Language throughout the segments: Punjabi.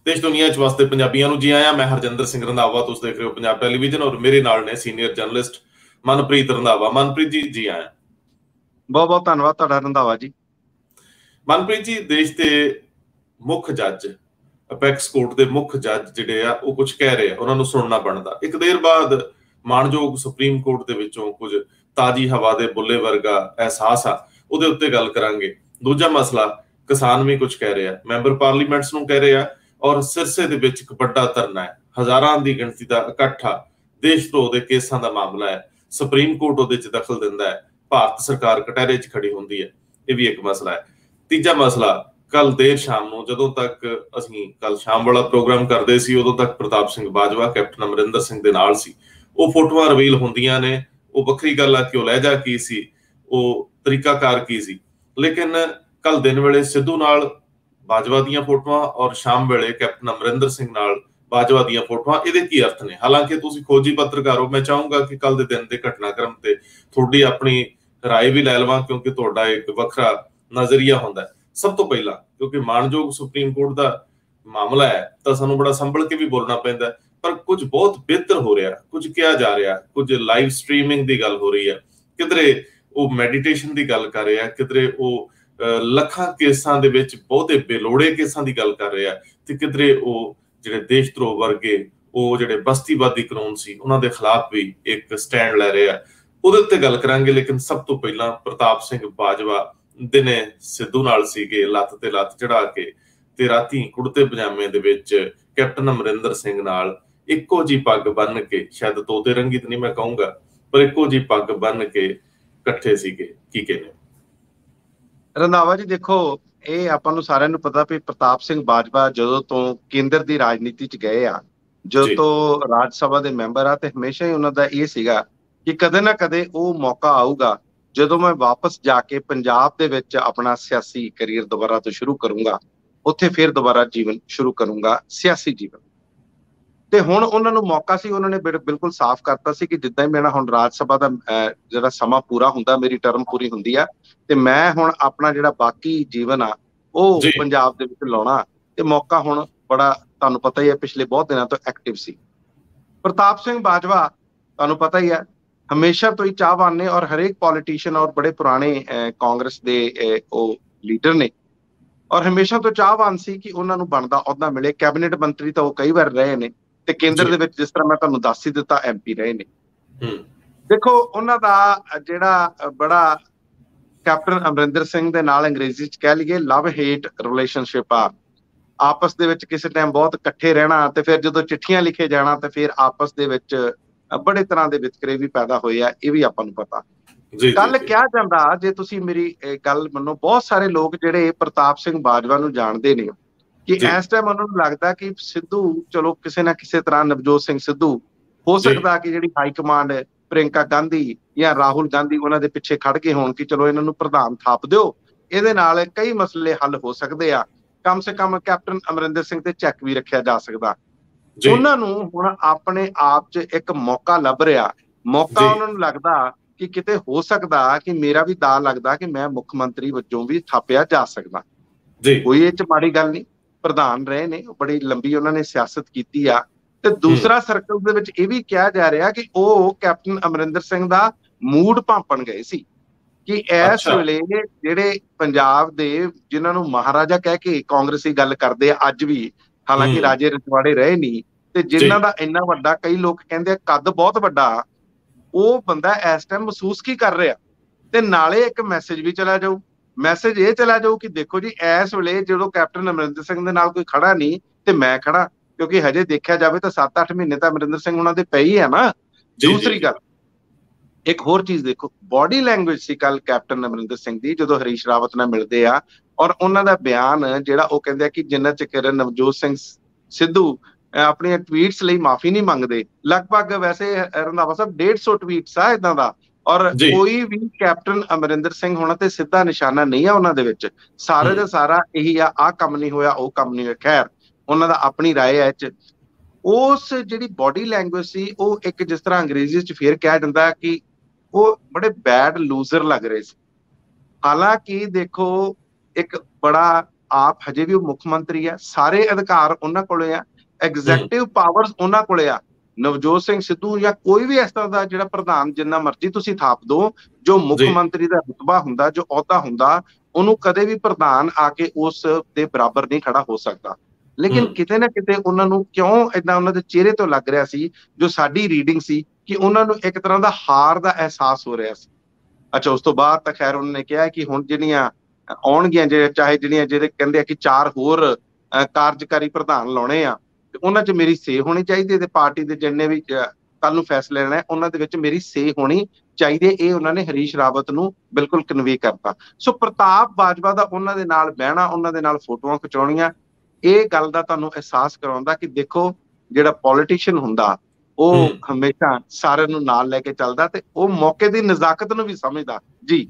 देश दुनिया च वसदे पंजाबियों नूं जी आया। मैं हरजिंदर सिंह रंधावा, तुसीं देख रहे हो पंजाब टैलीविजन और मेरे नाल ने सीनियर जर्नलिस्ट मनप्रीत रंधावा। मनप्रीत जी, जी आया। बहुत बहुत धन्यवाद तुहाडा रंधावा जी। मनप्रीत जी, देश के मुख जज अपैक्स कोर्ट के मुख जज जिहड़े आ वो कुछ कह रहे हैं, उन्होंने सुनना बनता। एक देर बाद माणयोग सुप्रीम कोर्ट के विचों कुछ ताजी हवा के बुले वर्गा एहसास आ, उहदे उत्ते गल करांगे। दूजा मसला, किसान भी कुछ कह रहे हैं, मैंबर पार्लीमेंट्स नूं कह रहे हैं और सिरसे दे विच एक बड़ा धरना है। हज़ारां दी गिणती का इकट्ठा, देश धरोह के केसां का मामला है, सुप्रीम कोर्ट उहदे च दखल दिंदा है, भारत सरकार कटहरे च खड़ी हुंदी है। ये भी एक मसला है। तीजा मसला, कल देर शाम ਨੂੰ ਜਦੋਂ ਤੱਕ ਅਸੀਂ ਕੱਲ ਸ਼ਾਮ ਵਾਲਾ ਪ੍ਰੋਗਰਾਮ ਕਰਦੇ ਸੀ ਉਦੋਂ ਤੱਕ ਪ੍ਰਤਾਪ ਸਿੰਘ ਬਾਜਵਾ ਕੈਪਟਨ ਅਮਰਿੰਦਰ ਸਿੰਘ ਦੇ ਨਾਲ ਸੀ। ਉਹ ਫੋਟੋਆਂ ਰਿਵੀਲ ਹੁੰਦੀਆਂ ਨੇ, ਉਹ ਵੱਖਰੀ ਗੱਲ ਆ ਕਿ ਉਹ ਲਹਿਜਾ ਕੀ ਸੀ, ਉਹ ਤਰੀਕਾਕਾਰ ਕੀ ਸੀ। ਲੇਕਿਨ ਕੱਲ ਦਿਨ ਵੇਲੇ ਸਿੱਧੂ ਨਾਲ ਬਾਜਵਾ ਦੀਆਂ ਫੋਟੋਆਂ ਔਰ ਸ਼ਾਮ ਵੇਲੇ ਕੈਪਟਨ ਅਮਰਿੰਦਰ ਸਿੰਘ ਨਾਲ ਬਾਜਵਾ ਦੀਆਂ ਫੋਟੋਆਂ, ਇਹਦੇ ਕੀ ਅਰਥ ਨੇ? ਹਾਲਾਂਕਿ ਤੁਸੀਂ ਖੋਜੀ ਪੱਤਰਕਾਰ ਹੋ, ਮੈਂ ਚਾਹੂੰਗਾ ਕਿ ਕੱਲ ਦੇ ਦਿਨ ਦੇ ਘਟਨਾਕ੍ਰਮ ਤੇ ਤੁਹਾਡੀ ਆਪਣੀ ਰਾਏ ਵੀ ਲੈ ਲਵਾਂ, ਕਿਉਂਕਿ ਤੁਹਾਡਾ ਇੱਕ ਵੱਖਰਾ ਨਜ਼ਰੀਆ ਹੁੰਦਾ। ਸਭ ਤੋਂ ਪਹਿਲਾਂ, ਕਿਉਂਕਿ ਮਾਣਯੋਗ ਸੁਪਰੀਮ ਕੋਰਟ ਦਾ ਮਾਮਲਾ ਹੈ ਤਾਂ ਸਾਨੂੰ ਬੜਾ ਸੰਭਲ ਕੇ ਵੀ ਬੋਲਣਾ ਪੈਂਦਾ, ਪਰ ਕੁਝ ਬਹੁਤ ਬਿਹਤਰ ਹੋ ਰਿਹਾ, ਕੁਝ ਕਿਹਾ ਜਾ ਰਿਹਾ, ਕੁਝ ਲਾਈਵ ਸਟ੍ਰੀਮਿੰਗ ਦੀ ਗੱਲ ਹੋ ਰਹੀ ਹੈ, ਕਿਧਰੇ ਉਹ ਮੈਡੀਟੇਸ਼ਨ ਦੀ ਗੱਲ ਕਰ ਰਿਹਾ, ਕਿਧਰੇ ਉਹ ਲੱਖਾਂ ਕੇਸਾਂ ਦੇ ਵਿੱਚ ਬਹੁਤੇ ਬੇਲੋੜੇ ਕੇਸਾਂ ਦੀ ਗੱਲ ਕਰ ਰਿਹਾ, ਤੇ ਕਿਧਰੇ ਉਹ ਜਿਹੜੇ ਦੇਸ਼ ਧਰੋਹ ਵਰਗੇ ਉਹ ਜਿਹੜੇ ਬਸਤੀਵਾਦੀ ਕਾਨੂੰਨ ਸੀ ਉਹਨਾਂ ਦੇ ਖਿਲਾਫ ਵੀ ਇੱਕ ਸਟੈਂਡ ਲੈ ਰਿਹਾ। ਉਹਦੇ ਉੱਤੇ ਗੱਲ ਕਰਾਂਗੇ। ਲੇਕਿਨ ਸਭ ਤੋਂ ਪਹਿਲਾਂ ਪ੍ਰਤਾਪ ਸਿੰਘ ਬਾਜਵਾ ਦਿਨੇ ਸਿੱਧੂ ਨਾਲ ਸੀਗੇ, ਲੱਤ ਤੇ ਲੱਤ ਚੜਾ ਕੇ, ਤੇ ਰਾਤੀ ਕੁੜਤੇ ਪਜਾਮੇ ਦੇ ਵਿੱਚ ਕੈਪਟਨ ਅਮਰਿੰਦਰ ਸਿੰਘ ਨਾਲ ਇੱਕੋ ਜੀ ਪੱਗ ਬੰਨ ਕੇ, ਸ਼ਾਇਦ ਤੋਤੇ ਰੰਗੀ ਤਾਂ ਨਹੀਂ ਮੈਂ ਕਹੂੰਗਾ, ਪਰ ਇੱਕੋ ਜੀ ਪੱਗ ਬੰਨ ਕੇ ਇਕੱਠੇ ਸੀਗੇ। ਕੀ ਕਹਿੰਦੇ ਰੰਧਾਵਾ ਜੀ? ਦੇਖੋ, ਇਹ ਆਪਾਂ ਨੂੰ ਸਾਰਿਆਂ ਨੂੰ ਪਤਾ ਵੀ ਪ੍ਰਤਾਪ ਸਿੰਘ ਬਾਜਵਾ ਜਦੋਂ ਤੋਂ ਕੇਂਦਰ ਦੀ ਰਾਜਨੀਤੀ 'ਚ ਗਏ ਆ, ਜਦੋਂ ਤੋਂ ਰਾਜ ਸਭਾ ਦੇ ਮੈਂਬਰ ਆ, ਤੇ ਹਮੇਸ਼ਾ ਹੀ ਉਹਨਾਂ ਦਾ ਇਹ ਸੀਗਾ ਕਿ ਕਦੇ ਨਾ ਕਦੇ ਉਹ ਮੌਕਾ ਆਊਗਾ ਜਦੋਂ ਮੈਂ ਵਾਪਸ ਜਾ ਕੇ ਪੰਜਾਬ ਦੇ ਵਿੱਚ ਆਪਣਾ ਸਿਆਸੀ ਕਰੀਅਰ ਦੁਬਾਰਾ ਤੋਂ ਸ਼ੁਰੂ ਕਰੂੰਗਾ, ਉੱਥੇ ਫਿਰ ਦੁਬਾਰਾ ਜੀਵਨ ਸ਼ੁਰੂ ਕਰੂੰਗਾ, ਸਿਆਸੀ ਜੀਵਨ। ਤੇ ਹੁਣ ਉਹਨਾਂ ਨੂੰ ਮੌਕਾ ਸੀ, ਉਹਨਾਂ ਨੇ ਬਿਲਕੁਲ ਸਾਫ਼ ਕਰਤਾ ਸੀ ਕਿ ਜਿੱਦਾਂ ਹੀ ਮੇਰਾ ਹੁਣ ਰਾਜ ਸਭਾ ਦਾ ਜਿਹੜਾ ਸਮਾਂ ਪੂਰਾ ਹੁੰਦਾ, ਮੇਰੀ ਟਰਮ ਪੂਰੀ ਹੁੰਦੀ ਆ, ਤੇ ਮੈਂ ਹੁਣ ਆਪਣਾ ਜਿਹੜਾ ਬਾਕੀ ਜੀਵਨ ਆ ਉਹ ਪੰਜਾਬ ਦੇ ਵਿੱਚ ਲਾਉਣਾ। ਤੇ ਮੌਕਾ ਹੁਣ ਬੜਾ, ਤੁਹਾਨੂੰ ਪਤਾ ਹੀ ਹੈ, ਪਿਛਲੇ ਬਹੁਤ ਦਿਨਾਂ ਤੋਂ ਐਕਟਿਵ ਸੀ। ਪ੍ਰਤਾਪ ਸਿੰਘ ਬਾਜਵਾ ਤੁਹਾਨੂੰ ਪਤਾ ਹੀ ਹੈ, ਹਮੇਸ਼ਾ ਤੋਂ ਹੀ ਚਾਹਵਾਨ ਨੇ, ਔਰ ਹਰੇਕ ਪੋਲੀਟੀਸ਼ੀਅਨ ਔਰ ਬੜੇ ਪੁਰਾਣੇ ਕਾਂਗਰਸ ਦੇ ਉਹ ਲੀਡਰ ਨੇ, ਔਰ ਹਮੇਸ਼ਾ ਤੋਂ ਚਾਹਵਾਨ ਸੀ ਕਿ ਉਹਨਾਂ ਨੂੰ ਬਣਦਾ ਅਹੁਦਾ ਮਿਲੇ। ਕੈਬਨਿਟ ਮੰਤਰੀ ਤਾਂ ਉਹ ਕਈ ਵਾਰ ਰਹੇ ਨੇ, ਤੇ ਕੇਂਦਰ ਦੇ ਵਿੱਚ ਜਿਸ ਤਰ੍ਹਾਂ ਮੈਂ ਤੁਹਾਨੂੰ ਦੱਸ ਹੀ ਦਿੱਤਾ MP ਰਹੇ ਨੇ। ਦੇਖੋ, ਉਹਨਾਂ ਦਾ ਜਿਹੜਾ ਬੜਾ ਕੈਪਟਨ ਅਮਰਿੰਦਰ ਸਿੰਘ ਦੇ ਨਾਲ ਅੰਗਰੇਜ਼ੀ 'ਚ ਕਹਿ ਲਈਏ ਲਵ ਹੇਟ ਰਿਲੇਸ਼ਨਸ਼ਿਪ ਆ। ਆਪਸ ਦੇ ਵਿੱਚ ਕਿਸੇ ਟਾਈਮ ਬਹੁਤ ਇਕੱਠੇ ਰਹਿਣਾ, ਤੇ ਫਿਰ ਜਦੋਂ ਚਿੱਠੀਆਂ ਲਿਖੇ ਜਾਣਾ, ਤੇ ਫਿਰ ਆਪਸ ਦੇ ਵਿੱਚ ਬੜੇ ਤਰ੍ਹਾਂ ਦੇ ਵਿਤਕਰੇ ਵੀ ਪੈਦਾ ਹੋਏ ਆ, ਇਹ ਵੀ ਆਪਾਂ ਨੂੰ ਪਤਾ। ਕੱਲ ਕਿਹਾ ਜਾਂਦਾ, ਜੇ ਤੁਸੀਂ ਮੇਰੀ ਗੱਲ ਮੰਨੋ, ਬਹੁਤ ਸਾਰੇ ਲੋਕ ਜਿਹੜੇ ਪ੍ਰਤਾਪ ਸਿੰਘ ਬਾਜਵਾ ਨੂੰ ਜਾਣਦੇ ਨੇ ਕਿ ਇਸ ਟਾਈਮ ਉਹਨਾਂ ਨੂੰ ਲੱਗਦਾ ਕਿ ਸਿੱਧੂ, ਚਲੋ ਕਿਸੇ ਨਾ ਕਿਸੇ ਤਰ੍ਹਾਂ ਨਵਜੋਤ ਸਿੰਘ ਸਿੱਧੂ, ਹੋ ਸਕਦਾ ਕਿ ਜਿਹੜੀ ਹਾਈ ਕਮਾਂਡ ਪ੍ਰਿੰਕਾ ਗਾਂਧੀ ਜਾਂ ਰਾਹੁਲ ਗਾਂਧੀ ਉਹਨਾਂ ਦੇ ਪਿੱਛੇ ਖੜ ਕੇ ਹੋਣ ਕਿ ਚਲੋ ਇਹਨਾਂ ਨੂੰ ਪ੍ਰਧਾਨ ਥਾਪ ਦਿਓ, ਇਹਦੇ ਨਾਲ ਕਈ ਮਸਲੇ ਹੱਲ ਹੋ ਸਕਦੇ ਆ, ਕਮ ਸੇ ਕਮ ਕੈਪਟਨ ਅਮਰਿੰਦਰ ਸਿੰਘ ਤੇ ਚੈੱਕ ਵੀ ਰੱਖਿਆ ਜਾ ਸਕਦਾ। ਉਹਨਾਂ ਨੂੰ ਹੁਣ ਆਪਣੇ ਆਪ 'ਚ ਇੱਕ ਮੌਕਾ ਲੱਭ ਰਿਹਾ, ਮੌਕਾ ਉਹਨਾਂ ਨੂੰ ਲੱਗਦਾ ਕਿ ਕਿਤੇ ਹੋ ਸਕਦਾ ਕਿ ਮੇਰਾ ਵੀ ਦਾਅ ਲੱਗਦਾ ਕਿ ਮੈਂ ਮੁੱਖ ਮੰਤਰੀ ਵਜੋਂ ਵੀ ਥਾਪਿਆ ਜਾ ਸਕਦਾ। ਕੋਈ ਇਹ 'ਚ ਮਾੜੀ ਗੱਲ ਨਹੀਂ, ਪ੍ਰਧਾਨ ਰਹੇ ਨੇ, ਬੜੀ ਲੰਬੀ ਉਹਨਾਂ ਨੇ ਸਿਆਸਤ ਕੀਤੀ ਆ। ਤੇ ਦੂਸਰਾ ਸਰਕਲ ਦੇ ਵਿੱਚ ਇਹ ਵੀ ਕਿਹਾ ਜਾ ਰਿਹਾ ਕਿ ਉਹ ਕੈਪਟਨ ਅਮਰਿੰਦਰ ਸਿੰਘ ਦਾ ਮੂਡ ਭਾਂਪਣ ਗਏ ਸੀ ਕਿ ਇਸ ਵੇਲੇ ਜਿਹੜੇ ਪੰਜਾਬ ਦੇ, ਜਿਨ੍ਹਾਂ ਨੂੰ ਮਹਾਰਾਜਾ ਕਹਿ ਕੇ ਕਾਂਗਰਸੀ ਗੱਲ ਕਰਦੇ ਆ ਅੱਜ ਵੀ, ਹਾਲਾਂਕਿ ਰਾਜੇ ਰਜਵਾੜੇ ਰਹੇ ਨਹੀਂ, ਤੇ ਜਿਨ੍ਹਾਂ ਦਾ ਇੰਨਾ ਵੱਡਾ, ਕਈ ਲੋਕ ਕਹਿੰਦੇ ਆ ਕੱਦ ਬਹੁਤ ਵੱਡਾ, ਉਹ ਬੰਦਾ ਇਸ ਟਾਈਮ ਮਹਿਸੂਸ ਕੀ ਕਰ ਰਿਹਾ। ਤੇ ਨਾਲੇ ਇੱਕ ਮੈਸੇਜ ਵੀ ਚਲਾ ਜਾਊ, ਮੈਸੇਜ ਇਹ ਚਲਾ ਜਾਊ ਕਿ ਦੇਖੋ ਜੀ, ਇਸ ਵੇਲੇ ਜਦੋਂ ਕੈਪਟਨ ਅਮਰਿੰਦਰ ਸਿੰਘ ਦੇ ਨਾਲ ਕੋਈ ਖੜਾ ਨਹੀਂ ਤੇ ਮੈਂ ਖੜਾ, ਕਿਉਂਕਿ ਹਜੇ ਦੇਖਿਆ ਜਾਵੇ ਤਾਂ 7-8 ਮਹੀਨੇ ਤਾਂ ਅਮਰਿੰਦਰ ਸਿੰਘ ਉਹਨਾਂ ਦੇ ਪਈ ਹੈ ਨਾ। ਦੂਸਰੀ ਗੱਲ, ਇੱਕ ਹੋਰ ਚੀਜ਼ ਦੇਖੋ, ਬੋਡੀ ਲੈਂਗੁਏਜ ਸੀ ਕੱਲ ਕੈਪਟਨ ਅਮਰਿੰਦਰ ਸਿੰਘ ਦੀ ਜਦੋਂ ਹਰੀਸ਼ ਰਾਵਤ ਨਾਲ ਮਿਲਦੇ ਆ, ਔਰ ਉਹਨਾਂ ਦਾ ਬਿਆਨ ਜਿਹੜਾ ਉਹ ਕਹਿੰਦੇ ਆ ਕਿ ਜਿੰਨਾ ਚਿਰ ਨਵਜੋਤ ਸਿੰਘ ਸਿੱਧੂ ਆਪਣੀਆਂ ਟਵੀਟਸ ਲਈ ਮਾਫੀ ਨਹੀਂ ਮੰਗਦੇ, ਲਗਭਗ ਵੈਸੇ ਰੰਧਾਵਾ ਸਾਹਿਬ 150 ਟਵੀਟਸ ਆ ਇਦਾਂ ਦਾ, ਔਰ ਕੋਈ ਵੀ ਕੈਪਟਨ ਅਮਰਿੰਦਰ ਸਿੰਘ ਹੋਣਾ ਤੇ ਸਿੱਧਾ ਨਿਸ਼ਾਨਾ ਨਹੀਂ ਆ ਉਹਨਾਂ ਦੇ ਵਿੱਚ, ਸਾਰੇ ਦਾ ਸਾਰਾ ਇਹੀ ਆ, ਆਹ ਕੰਮ ਨਹੀਂ ਹੋਇਆ, ਉਹ ਕੰਮ ਨਹੀਂ ਹੋਇਆ। ਖੈਰ, ਉਹਨਾਂ ਦਾ ਆਪਣੀ ਰਾਏ ਹੈ। ਉਸ ਜਿਹੜੀ ਬੋਡੀ ਲੈਂਗੁਏਜ ਸੀ, ਉਹ ਇੱਕ ਜਿਸ ਤਰ੍ਹਾਂ ਅੰਗਰੇਜ਼ੀ 'ਚ ਫੇਰ ਕਿਹਾ ਜਾਂਦਾ ਕਿ ਉਹ ਬੜੇ ਬੈਡ ਲੂਜ਼ਰ ਲੱਗ ਰਹੇ ਸੀ। ਹਾਲਾਂਕਿ ਦੇਖੋ, ਇੱਕ ਬੜਾ ਆਪ ਹਜੇ ਵੀ ਉਹ ਮੁੱਖ ਮੰਤਰੀ ਆ, ਸਾਰੇ ਅਧਿਕਾਰ ਉਹਨਾਂ ਕੋਲੇ ਆ, ਐਗਜ਼ੈਕਟਿਵ ਪਾਵਰਸ ਉਹਨਾਂ ਕੋਲੇ ਆ। ਨਵਜੋਤ ਸਿੰਘ ਸਿੱਧੂ ਜਾਂ ਕੋਈ ਵੀ ਇਸ ਤਰ੍ਹਾਂ ਦਾ ਜਿਹੜਾ ਪ੍ਰਧਾਨ, ਜਿੰਨਾ ਮਰਜ਼ੀ ਤੁਸੀਂ ਥਾਪ ਦਿਓ, ਜੋ ਮੁੱਖ ਮੰਤਰੀ ਦਾ ਰੁਤਬਾ ਹੁੰਦਾ, ਜੋ ਅਹੁਦਾ ਹੁੰਦਾ, ਉਹਨੂੰ ਕਦੇ ਵੀ ਪ੍ਰਧਾਨ ਆ ਕੇ ਉਸ ਦੇ ਬਰਾਬਰ ਨਹੀਂ ਖੜਾ ਹੋ ਸਕਦਾ। ਲੇਕਿਨ ਕਿਤੇ ਨਾ ਕਿਤੇ ਉਹਨਾਂ ਨੂੰ ਕਿਉਂ ਏਦਾਂ ਉਹਨਾਂ ਦੇ ਚਿਹਰੇ ਤੋਂ ਲੱਗ ਰਿਹਾ ਸੀ, ਜੋ ਸਾਡੀ ਰੀਡਿੰਗ ਸੀ, ਕਿ ਉਹਨਾਂ ਨੂੰ ਇੱਕ ਤਰ੍ਹਾਂ ਦਾ ਹਾਰ ਦਾ ਅਹਿਸਾਸ ਹੋ ਰਿਹਾ ਸੀ। ਅੱਛਾ, ਉਸ ਤੋਂ ਬਾਅਦ ਤਾਂ ਖੈਰ ਉਹਨਾਂ ਨੇ ਕਿਹਾ ਕਿ ਹੁਣ ਜਿਹੜੀਆਂ ਆਉਣਗੀਆਂ, ਚਾਹੇ ਜਿਹੜੀਆਂ ਜਿਹੜੇ ਕਹਿੰਦੇ ਆ ਕਿ 4 ਹੋਰ ਕਾਰਜਕਾਰੀ ਪ੍ਰਧਾਨ ਲਾਉਣੇ ਆ, ਤੇ ਉਹਨਾਂ 'ਚ ਮੇਰੀ ਸੇ ਹੋਣੀ ਚਾਹੀਦੀ ਹੈ, ਤੇ ਪਾਰਟੀ ਦੇ ਜਿੰਨੇ ਵੀ ਕੱਲ ਨੂੰ ਫੈਸਲੇ ਲੈਣਾ ਉਹਨਾਂ ਦੇ ਵਿੱਚ ਮੇਰੀ ਸੇ ਹੋਣੀ ਚਾਹੀਦੀ ਹੈ। ਇਹ ਉਹਨਾਂ ਨੇ ਹਰੀਸ਼ ਰਾਵਤ ਨੂੰ ਬਿਲਕੁਲ ਕਨਵੇ ਕਰਤਾ। ਸੋ ਪ੍ਰਤਾਪ ਬਾਜਵਾ ਦਾ ਉਹਨਾਂ ਦੇ ਨਾਲ ਬਹਿਣਾ, ਉਹਨਾਂ ਦੇ ਨਾਲ ਫੋਟੋਆਂ ਖਿਚਾਉਣੀਆਂ, ਇਹ ਗੱਲ ਦਾ ਤੁਹਾਨੂੰ ਅਹਿਸਾਸ ਕਰਾਉਂਦਾ ਕਿ ਦੇਖੋ, ਜਿਹੜਾ ਪੋਲੀਟੀਸ਼ੀਅਨ ਹੁੰਦਾ ਉਹ ਹਮੇਸ਼ਾ ਸਾਰਿਆਂ ਨੂੰ ਨਾਲ ਲੈ ਕੇ ਚੱਲਦਾ, ਤੇ ਉਹ ਮੌਕੇ ਦੀ ਨਜ਼ਾਕਤ ਨੂੰ ਵੀ ਸਮਝਦਾ। ਜੀ,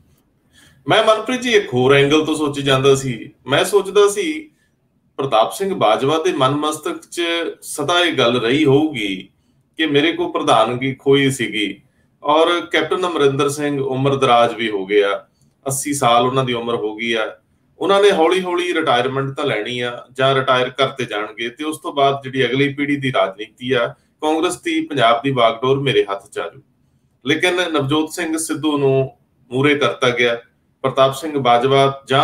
ਮੈਂ ਮਨਪ੍ਰੀਤ ਜੀ ਇੱਕ ਹੋਰ ਐਂਗਲ ਤੋਂ ਸੋਚੀ ਜਾਂਦਾ ਸੀ। ਮੈਂ ਸੋਚਦਾ ਸੀ ਪ੍ਰਤਾਪ ਸਿੰਘ ਬਾਜਵਾ ਦੇ ਮਨ ਮਸਤਕ 'ਚ ਸਦਾ ਇਹ ਗੱਲ ਰਹੀ ਹੋਊਗੀ ਕਿ ਮੇਰੇ ਕੋਲ ਪ੍ਰਧਾਨਗੀ ਖੋਈ ਸੀਗੀ, ਔਰ ਕੈਪਟਨ ਅਮਰਿੰਦਰ ਸਿੰਘ ਉਮਰ ਦਰਾਜ ਵੀ ਹੋ ਗਿਆ, 80 ਸਾਲ ਉਹਨਾਂ ਦੀ ਉਮਰ ਹੋ ਗਈ ਆ। ਉਹਨਾਂ ਨੇ ਹੌਲੀ ਹੌਲੀ ਰਿਟਾਇਰਮੈਂਟ ਤਾਂ ਲੈਣੀ ਆ, ਜਾਂ ਰਿਟਾਇਰ ਕਰਤੇ ਜਾਣਗੇ, ਤੇ ਉਸ ਤੋਂ ਬਾਅਦ ਜਿਹੜੀ ਅਗਲੀ ਪੀੜ੍ਹੀ ਦੀ ਰਾਜਨੀਤੀ ਆ, ਕਾਂਗਰਸ ਦੀ ਪੰਜਾਬ ਦੀ ਵਾਗਡੋਰ ਮੇਰੇ ਹੱਥ 'ਚ ਆ ਜਾਊ। ਲੇਕਿਨ ਨਵਜੋਤ ਸਿੰਘ ਸਿੱਧੂ ਨੂੰ ਮੂਹਰੇ ਕਰਤਾ ਗਿਆ। ਪ੍ਰਤਾਪ ਸਿੰਘ ਬਾਜਵਾ ਜਾਂ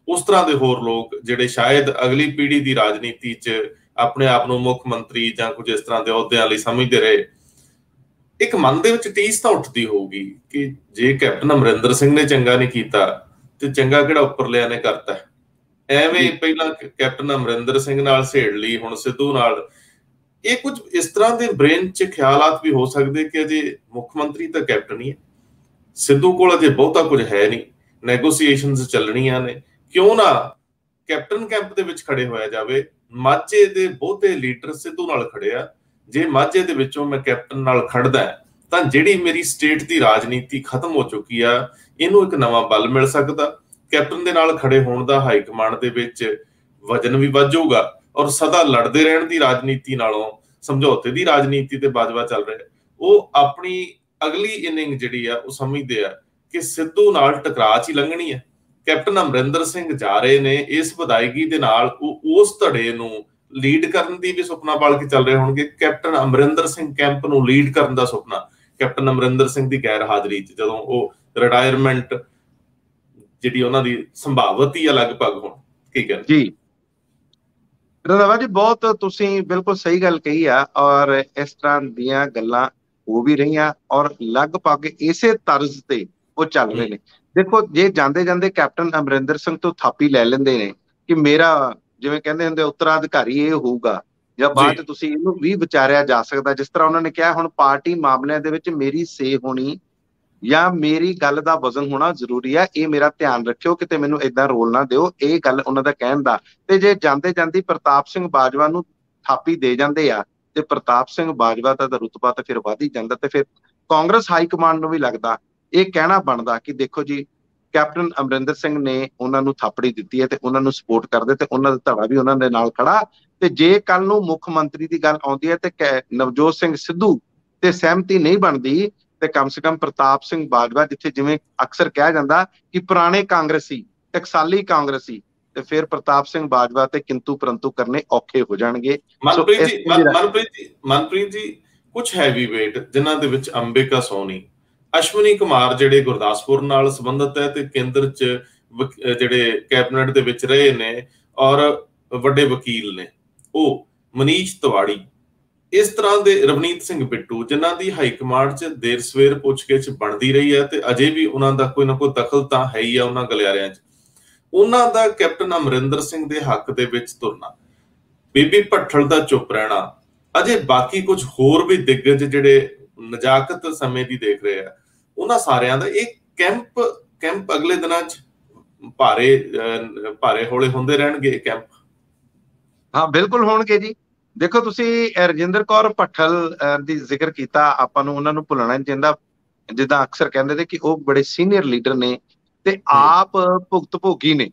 ਉਸ ਤਰ੍ਹਾਂ ਦੇ ਹੋਰ ਲੋਕ ਜਿਹੜੇ ਸ਼ਾਇਦ ਅਗਲੀ ਪੀੜ੍ਹੀ ਦੀ ਰਾਜਨੀਤੀ 'ਚ ਆਪਣੇ ਆਪ ਨੂੰ ਮੁੱਖ ਮੰਤਰੀ ਜਾਂ ਕੁਝ ਇਸ ਤਰ੍ਹਾਂ ਦੇ ਅਹੁਦਿਆਂ ਲਈ ਸਮਝਦੇ ਰਹੇ, ਇੱਕ ਮਨ ਦੇ ਵਿੱਚ ਟੀਸ ਤਾਂ ਉੱਠਦੀ ਹੋਊਗੀ ਕਿ ਜੇ ਕੈਪਟਨ ਅਮਰਿੰਦਰ ਸਿੰਘ ਨੇ ਚੰਗਾ ਨਹੀਂ ਕੀਤਾ ਤੇ ਚੰਗਾ ਕਿਹੜਾ ਉੱਪਰਲਿਆਂ ਨੇ ਕਰਤਾ। ਐਵੇਂ ਪਹਿਲਾਂ ਕੈਪਟਨ ਅਮਰਿੰਦਰ ਸਿੰਘ ਨਾਲ ਸੇੜ ਲਈ, ਹੁਣ ਸਿੱਧੂ ਨਾਲ। ਇਹ ਕੁਝ ਇਸ ਤਰ੍ਹਾਂ ਦੇ ਬ੍ਰੇਨ 'ਚ ਖਿਆਲਾਤ ਵੀ ਹੋ ਸਕਦੇ ਕਿ ਅਜੇ ਮੁੱਖ ਮੰਤਰੀ ਤਾਂ ਕੈਪਟਨ ਹੀ ਹੈ, ਸਿੱਧੂ ਕੋਲ ਅਜੇ ਬਹੁਤਾ ਕੁਝ ਹੈ ਨਹੀਂ, ਨੈਗੋਸੀਏਸ਼ਨਸ ਚੱਲਣੀਆਂ ਨੇ, ਕਿਉਂ ਨਾ ਕੈਪਟਨ ਕੈਂਪ ਦੇ ਵਿੱਚ ਖੜੇ ਹੋਇਆ ਜਾਵੇ। ਮਾਝੇ ਦੇ ਬਹੁਤੇ ਲੀਡਰ ਸਿੱਧੂ ਨਾਲ ਖੜੇ ਆ। ਜੇ ਮਾਝੇ ਦੇ ਵਿੱਚੋਂ ਮੈਂ ਕੈਪਟਨ ਨਾਲ ਖੜਦਾ ਤਾਂ ਜਿਹੜੀ ਮੇਰੀ ਸਟੇਟ ਦੀ ਰਾਜਨੀਤੀ ਖਤਮ ਹੋ ਚੁੱਕੀ ਆ, ਇਹਨੂੰ ਇੱਕ ਨਵਾਂ ਬਲ ਮਿਲ ਸਕਦਾ। ਕੈਪਟਨ ਦੇ ਨਾਲ ਖੜੇ ਹੋਣ ਦਾ ਹਾਈ ਕਮਾਂਡ ਦੇ ਵਿੱਚ ਵਜਨ ਵੀ ਵੱਧ ਜਾਊਗਾ, ਔਰ ਸਦਾ ਲੜਦੇ ਰਹਿਣ ਦੀ ਰਾਜਨੀਤੀ ਨਾਲੋਂ ਸਮਝੌਤੇ ਦੀ ਰਾਜਨੀਤੀ ਤੇ ਬਾਜਵਾ ਚੱਲ ਰਿਹਾ। ਉਹ ਆਪਣੀ ਅਗਲੀ ਇਨਿੰਗ ਜਿਹੜੀ ਆ ਉਹ ਸਮਝਦੇ ਆ ਕਿ ਸਿੱਧੂ ਨਾਲ ਟਕਰਾਅ 'ਚ ਹੀ ਲੰਘਣੀ ਹੈ। ਕੈਪਟਨ ਅਮਰਿੰਦਰ ਸਿੰਘ ਜਾ ਰਹੇ ਨੇ, ਇਸ ਵਿਦਾਇਗੀ ਦੇ ਨਾਲ ਉਹ ਉਸ ਧੜੇ ਨੂੰ ਲੀਡ ਕਰਨ ਦੀ ਵੀ ਸੁਪਨਾ ਪਾਲ ਕੇ ਚੱਲ ਰਹੇ ਹੋਣਗੇ। ਕੈਪਟਨ ਅਮਰਿੰਦਰ ਸਿੰਘ ਕੈਂਪ ਨੂੰ ਲੀਡ ਕਰਨ ਦਾ ਸੁਪਨਾ, ਕੈਪਟਨ ਅਮਰਿੰਦਰ ਸਿੰਘ ਦੀ ਗੈਰ ਹਾਜ਼ਰੀ 'ਚ ਜਦੋਂ ਉਹ ਰਿਟਾਇਰਮੈਂਟ ਜਿਹੜੀ ਉਹਨਾਂ ਦੀ ਸੰਭਾਵਤ ਹੀ ਆ ਲਗਭਗ ਹੁਣ। ਕੀ ਕਹਿੰਦੇ ਜੀ ਰੰਧਾਵਾ ਜੀ, ਬਹੁਤ ਤੁਸੀਂ ਬਿਲਕੁਲ ਸਹੀ ਗੱਲ ਕਹੀ ਆ, ਔਰ ਇਸ ਤਰ੍ਹਾਂ ਦੀਆਂ ਗੱਲਾਂ ਹੋ ਵੀ ਰਹੀਆਂ, ਔਰ ਲਗਭਗ ਇਸੇ ਤਰਜ਼ ਤੇ ਉਹ ਚੱਲ ਰਹੇ ਨੇ। ਦੇਖੋ, ਜੇ ਜਾਂਦੇ ਜਾਂਦੇ ਕੈਪਟਨ ਅਮਰਿੰਦਰ ਸਿੰਘ ਤੋਂ ਥਾਪੀ ਲੈ ਲੈਂਦੇ ਨੇ ਕਿ ਮੇਰਾ, ਜਿਵੇਂ ਕਹਿੰਦੇ ਹੁੰਦੇ, ਉੱਤਰਾਧਿਕਾਰੀ ਇਹ ਹੋਊਗਾ, ਜਾਂ ਬਾਅਦ ਚ ਤੁਸੀਂ ਇਹਨੂੰ ਵੀ ਵਿਚਾਰਿਆ ਜਾ ਸਕਦਾ, ਜਿਸ ਤਰ੍ਹਾਂ ਉਹਨਾਂ ਨੇ ਕਿਹਾ ਹੁਣ ਪਾਰਟੀ ਮਾਮਲਿਆਂ ਦੇ ਵਿੱਚ ਮੇਰੀ ਸੇ ਹੋਣੀ ਜਾਂ ਮੇਰੀ ਗੱਲ ਦਾ ਵਜ਼ਨ ਹੋਣਾ ਜ਼ਰੂਰੀ ਆ, ਇਹ ਮੇਰਾ ਧਿਆਨ ਰੱਖਿਓ, ਕਿਤੇ ਮੈਨੂੰ ਏਦਾਂ ਰੋਲ ਨਾ ਦਿਓ। ਇਹ ਗੱਲ ਉਹਨਾਂ ਦਾ ਕਹਿਣ ਦਾ। ਤੇ ਜੇ ਜਾਂਦੇ ਜਾਂਦੀ ਪ੍ਰਤਾਪ ਸਿੰਘ ਬਾਜਵਾ ਨੂੰ ਥਾਪੀ ਦੇ ਜਾਂਦੇ ਆ, ਤੇ ਪ੍ਰਤਾਪ ਸਿੰਘ ਬਾਜਵਾ ਦਾ ਰੁਤਬਾ ਤਾਂ ਫਿਰ ਵਧ ਹੀ ਜਾਂਦਾ, ਤੇ ਫਿਰ ਕਾਂਗਰਸ ਹਾਈ ਕਮਾਂਡ ਨੂੰ ਵੀ ਲੱਗਦਾ, ਇਹ ਕਹਿਣਾ ਬਣਦਾ ਕਿ ਦੇਖੋ ਜੀ, ਕੈਪਟਨ ਅਮਰਿੰਦਰ ਸਿੰਘ ਨੇ ਉਹਨਾਂ ਨੂੰ ਥਾਪੜੀ ਦਿੱਤੀ ਹੈ ਤੇ ਉਹਨਾਂ ਨੂੰ ਸਪੋਰਟ ਕਰਦੇ, ਤੇ ਉਹਨਾਂ ਦਾ ਧੜਾ ਵੀ ਉਹਨਾਂ ਦੇ ਨਾਲ ਖੜਾ। ਤੇ ਜੇ ਕੱਲ ਨੂੰ ਮੁੱਖ ਮੰਤਰੀ ਦੀ ਗੱਲ ਆਉਂਦੀ ਹੈ ਤੇ ਨਵਜੋਤ ਸਿੰਘ ਸਿੱਧੂ ਤੇ ਸਹਿਮਤੀ ਨਹੀਂ ਬਣਦੀ, ਤੇ ਕਮ ਸੇ ਕਮ ਪ੍ਰਤਾਪ ਸਿੰਘ ਬਾਜਵਾ, ਜਿੱਥੇ ਜਿਵੇਂ ਅਕਸਰ ਕਿਹਾ ਜਾਂਦਾ ਕਿ ਪੁਰਾਣੇ ਕਾਂਗਰਸੀ, ਟਕਸਾਲੀ ਕਾਂਗਰਸੀ, ਤੇ ਫਿਰ ਪ੍ਰਤਾਪ ਸਿੰਘ ਬਾਜਵਾ ਤੇ ਕਿੰਤੂ ਪਰੰਤੂ ਕਰਨੇ ਔਖੇ ਹੋ ਜਾਣਗੇ। ਮਨਪ੍ਰੀਤ ਜੀ, ਕੁਝ ਹੈਵੀ ਵੇਟ ਜਿਨ੍ਹਾਂ ਦੇ ਵਿੱਚ ਅੰਬਿਕਾ ਸੋਨੀ, ਅਸ਼ਵਨੀ ਕੁਮਾਰ ਜਿਹੜੇ ਗੁਰਦਾਸਪੁਰ ਨਾਲ ਸੰਬੰਧਿਤ ਹੈ ਤੇ ਕੇਂਦਰ 'ਚ ਜਿਹੜੇ ਕੈਬਨਿਟ ਦੇ ਵਿੱਚ ਰਹੇ ਨੇ ਔਰ ਵੱਡੇ ਵਕੀਲ ਨੇ, ਉਹ ਮਨੀਸ਼ ਤਿਵਾੜੀ, ਇਸ ਤਰ੍ਹਾਂ ਦੇ ਰਵਨੀਤ ਸਿੰਘ ਬਿੱਟੂ, ਜਿਨ੍ਹਾਂ ਦੀ ਹਾਈ ਕਮਾਂਡ 'ਚ ਦੇਰ ਸਵੇਰ ਪੁੱਛਗਿੱਛ ਬਣਦੀ ਰਹੀ ਹੈ ਤੇ ਅਜੇ ਵੀ ਉਹਨਾਂ ਦਾ ਕੋਈ ਨਾ ਕੋਈ ਦਖਲ ਤਾਂ ਹੈ ਹੀ ਆ ਉਹਨਾਂ ਗਲਿਆਰਿਆਂ 'ਚ। ਉਹਨਾਂ ਦਾ ਕੈਪਟਨ ਅਮਰਿੰਦਰ ਸਿੰਘ ਦੇ ਹੱਕ ਦੇ ਵਿੱਚ ਤੁਰਨਾ, ਬੀਬੀ ਭੱਠਲ ਦਾ ਚੁੱਪ ਰਹਿਣਾ, ਅਜੇ ਬਾਕੀ ਕੁਝ ਹੋਰ ਵੀ ਦਿੱਗਜ ਜਿਹੜੇ ਨਜ਼ਾਕਤ ਸਮੇਂ ਦੀ ਦੇਖ ਰਹੇ ਆ, ਉਹਨਾਂ ਸਾਰਿਆਂ ਦਾ ਇਹ ਕੈਂਪ ਅਗਲੇ ਦਿਨਾਂ 'ਚ ਭਾਰੇ ਹੌਲੇ ਹੁੰਦੇ ਰਹਿਣਗੇ ਕੈਂਪ। ਹਾਂ, ਬਿਲਕੁਲ ਹੋਣਗੇ ਜੀ। ਦੇਖੋ, ਤੁਸੀਂ ਰਜਿੰਦਰ ਕੌਰ ਭੱਠਲ ਦੀ ਜ਼ਿਕਰ ਕੀਤਾ, ਆਪਾਂ ਨੂੰ ਉਹਨਾਂ ਨੂੰ ਭੁੱਲਣਾ ਨਹੀਂ ਚਾਹੀਦਾ। ਜਿੱਦਾਂ ਅਕਸਰ ਕਹਿੰਦੇ ਨੇ ਕਿ ਉਹ ਬੜੇ ਸੀਨੀਅਰ ਲੀਡਰ ਨੇ ਤੇ ਆਪ ਭੁਗਤ ਭੋਗੀ ਨੇ।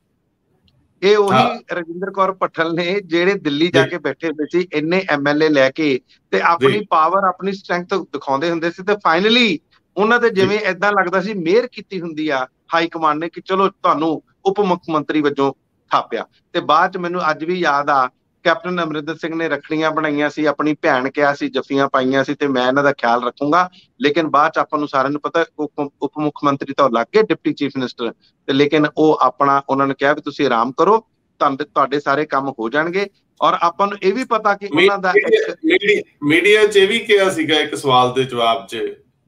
ਇਹ ਉਹੀ ਰਜਿੰਦਰ ਕੌਰ ਭੱਠਲ ਨੇ ਜਿਹੜੇ ਦਿੱਲੀ ਜਾ ਕੇ ਬੈਠੇ ਹੁੰਦੇ ਸੀ, ਇੰਨੇ MLA ਲੈ ਕੇ, ਤੇ ਆਪਣੀ ਪਾਵਰ, ਆਪਣੀ ਸਟਰੈਂਥ ਦਿਖਾਉਂਦੇ ਹੁੰਦੇ ਸੀ, ਤੇ ਫਾਈਨਲੀ ਉਹਨਾਂ ਦੇ ਜਿਵੇਂ ਏਦਾਂ ਲੱਗਦਾ ਸੀ ਮਿਹਰ ਕੀਤੀ ਹੁੰਦੀ ਆ ਹਾਈ ਕਮਾਂਡ ਨੇ ਕਿ ਚਲੋ ਤੁਹਾਨੂੰ ਉਪ ਮੁੱਖ ਮੰਤਰੀ ਵਜੋਂ ਥਾਪਿਆ। ਤੇ ਬਾਅਦ ਚ ਮੈਨੂੰ ਅੱਜ ਵੀ ਯਾਦ ਆ, ਕੈਪਟਨ ਅਮਰਿੰਦਰ ਸਿੰਘ ਨੇ ਰੱਖੜੀਆਂ ਬਣਾਈਆਂ ਸੀ, ਆਪਣੀ ਭੈਣ ਕਿਹਾ ਸੀ, ਜੱਫੀਆਂ ਪਾਈਆਂ ਸੀ, ਤੇ ਮੈਂ ਇਹਨਾਂ ਦਾ ਖਿਆਲ ਰੱਖੂੰਗਾ। ਲੇਕਿਨ ਬਾਅਦ ਚ ਆਪਾਂ ਨੂੰ ਸਾਰਿਆਂ ਨੂੰ ਪਤਾ ਉਪ ਮੁੱਖ ਮੰਤਰੀ ਤਾਂ ਲੱਗ ਗਏ ਡਿਪਟੀ ਚੀਫ ਮਿਨਿਸਟਰ, ਤੇ ਲੇਕਿਨ ਉਹ ਆਪਣਾ ਉਹਨਾਂ ਨੇ ਕਿਹਾ ਵੀ ਤੁਸੀਂ ਆਰਾਮ ਕਰੋ, ਤੁਹਾਡੇ ਸਾਰੇ ਕੰਮ ਹੋ ਜਾਣਗੇ। ਔਰ ਆਪਾਂ ਨੂੰ ਇਹ ਵੀ ਪਤਾ ਕਿ ਉਹਨਾਂ ਦਾ ਮੀਡੀਆ 'ਚ ਇਹ ਵੀ ਕਿਹਾ ਸੀਗਾ ਇੱਕ ਸਵਾਲ ਦੇ ਜਵਾਬ 'ਚ,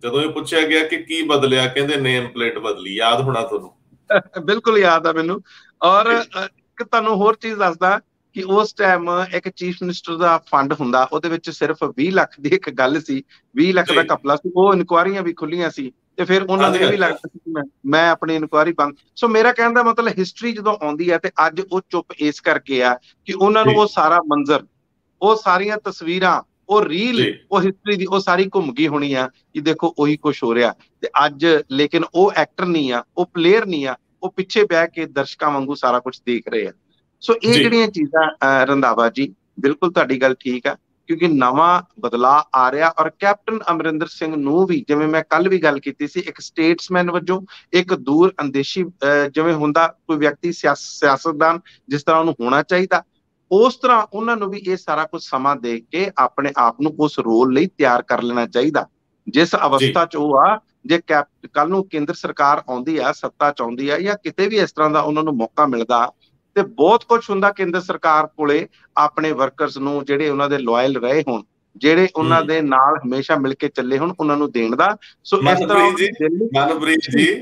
ਜਦੋਂ ਇਹ ਪੁੱਛਿਆ ਗਿਆ ਕਿ ਕੀ ਬਦਲਿਆ, ਕਹਿੰਦੇ ਨੇਮ ਪਲੇਟ ਬਦਲੀ। ਯਾਦ ਹੋਣਾ ਤੁਹਾਨੂੰ। ਬਿਲਕੁਲ ਯਾਦ ਆ ਮੈਨੂੰ। ਔਰ ਇੱਕ ਤੁਹਾਨੂੰ ਹੋਰ ਚੀਜ਼ ਦੱਸਦਾ ਕਿ ਉਸ ਟਾਈਮ ਇੱਕ ਚੀਫ ਮਿਨਿਸਟਰ ਦਾ ਫੰਡ ਹੁੰਦਾ, ਉਹਦੇ ਵਿੱਚ ਸਿਰਫ 20 ਲੱਖ ਦੀ ਇੱਕ ਗੱਲ ਸੀ, 20 ਲੱਖ ਦਾ ਘਪਲਾ ਸੀ। ਉਹ ਇਨਕੁਆਇਰੀਆਂ ਵੀ ਖੁੱਲੀਆਂ ਸੀ, ਤੇ ਫਿਰ ਉਹਨਾਂ ਨੂੰ ਇਹ ਵੀ ਲੱਗਦਾ ਸੀ ਕਿ ਮੈਂ ਆਪਣੀ ਇਨਕੁਆਇਰੀ ਬੰਦ। ਸੋ ਮੇਰਾ ਕਹਿਣ ਦਾ ਮਤਲਬ ਹਿਸਟਰੀ ਜਦੋਂ ਆਉਂਦੀ ਹੈ ਤੇ ਅੱਜ ਉਹ ਚੁੱਪ ਇਸ ਕਰਕੇ ਆ ਕਿ ਉਹਨਾਂ ਨੂੰ ਉਹ ਸਾਰਾ ਮੰਜ਼ਰ, ਉਹ ਸਾਰੀਆਂ ਤਸਵੀਰਾਂ, ਉਹ ਰੀਲ, ਉਹ ਹਿਸਟਰੀ ਦੀ ਉਹ ਸਾਰੀ ਘੁੰਮ ਗਈ ਹੋਣੀ ਆ ਕਿ ਦੇਖੋ ਉਹੀ ਕੁਛ ਹੋ ਰਿਹਾ। ਤੇ ਅੱਜ ਲੇਕਿਨ ਉਹ ਐਕਟਰ ਨਹੀਂ ਆ, ਉਹ ਪਲੇਅਰ ਨਹੀਂ ਆ, ਉਹ ਪਿੱਛੇ ਬਹਿ ਕੇ ਦਰਸ਼ਕਾਂ ਵਾਂਗੂ ਸਾਰਾ ਕੁਝ ਦੇਖ ਰਹੇ ਆ। ਸੋ ਇਹ ਜਿਹੜੀਆਂ ਚੀਜ਼ਾਂ ਰੰਧਾਵਾ ਜੀ, ਬਿਲਕੁਲ ਤੁਹਾਡੀ ਗੱਲ ਠੀਕ ਆ, ਕਿਉਂਕਿ ਨਵਾਂ ਬਦਲਾਅ ਆ ਰਿਹਾ। ਔਰ ਕੈਪਟਨ ਅਮਰਿੰਦਰ ਸਿੰਘ ਨੂੰ ਵੀ, ਜਿਵੇਂ ਮੈਂ ਕੱਲ ਵੀ ਗੱਲ ਕੀਤੀ ਸੀ, ਇੱਕ ਸਟੇਟਸਮੈਨ ਵਜੋਂ, ਇੱਕ ਦੂਰ ਅੰਦੇਸ਼ੀ ਜਿਵੇਂ ਹੁੰਦਾ ਕੋਈ ਵਿਅਕਤੀ ਸਿਆਸਤਦਾਨ ਜਿਸ ਤਰ੍ਹਾਂ ਉਹਨੂੰ ਹੋਣਾ ਚਾਹੀਦਾ, ਉਸ ਤਰ੍ਹਾਂ ਉਹਨਾਂ ਨੂੰ ਵੀ ਇਹ ਸਾਰਾ ਕੁਝ ਸਮਾਂ ਦੇ ਕੇ ਆਪਣੇ ਆਪ ਨੂੰ ਉਸ ਰੋਲ ਲਈ ਤਿਆਰ ਕਰ ਲੈਣਾ ਚਾਹੀਦਾ ਜਿਸ ਅਵਸਥਾ 'ਚ ਉਹ ਆ। ਜੇ ਕੱਲ ਨੂੰ ਕੇਂਦਰ ਸਰਕਾਰ ਆਉਂਦੀ ਆ, ਸੱਤਾ 'ਚ ਆਉਂਦੀ ਆ, ਜਾਂ ਕਿਤੇ ਵੀ ਇਸ ਤਰ੍ਹਾਂ ਦਾ ਉਹਨਾਂ ਨੂੰ ਮੌਕਾ ਮਿਲਦਾ, ਤੇ ਬਹੁਤ ਕੁਝ ਹੁੰਦਾ ਕੇਂਦਰ ਸਰਕਾਰ ਕੋਲੇ ਆਪਣੇ ਵਰਕਰਸ ਨੂੰ, ਜਿਹੜੇ ਉਹਨਾਂ ਦੇ ਲਾਇਲ ਰਹੇ ਹੋਣ, ਜਿਹੜੇ ਉਹਨਾਂ ਦੇ ਨਾਲ ਹਮੇਸ਼ਾ ਮਿਲ ਕੇ ਚੱਲੇ ਹੋਣ, ਉਹਨਾਂ ਨੂੰ ਦੇਣ ਦਾ। ਸੋ ਇਸ ਤਰ੍ਹਾਂ ਮਨਪ੍ਰੀਤ ਜੀ,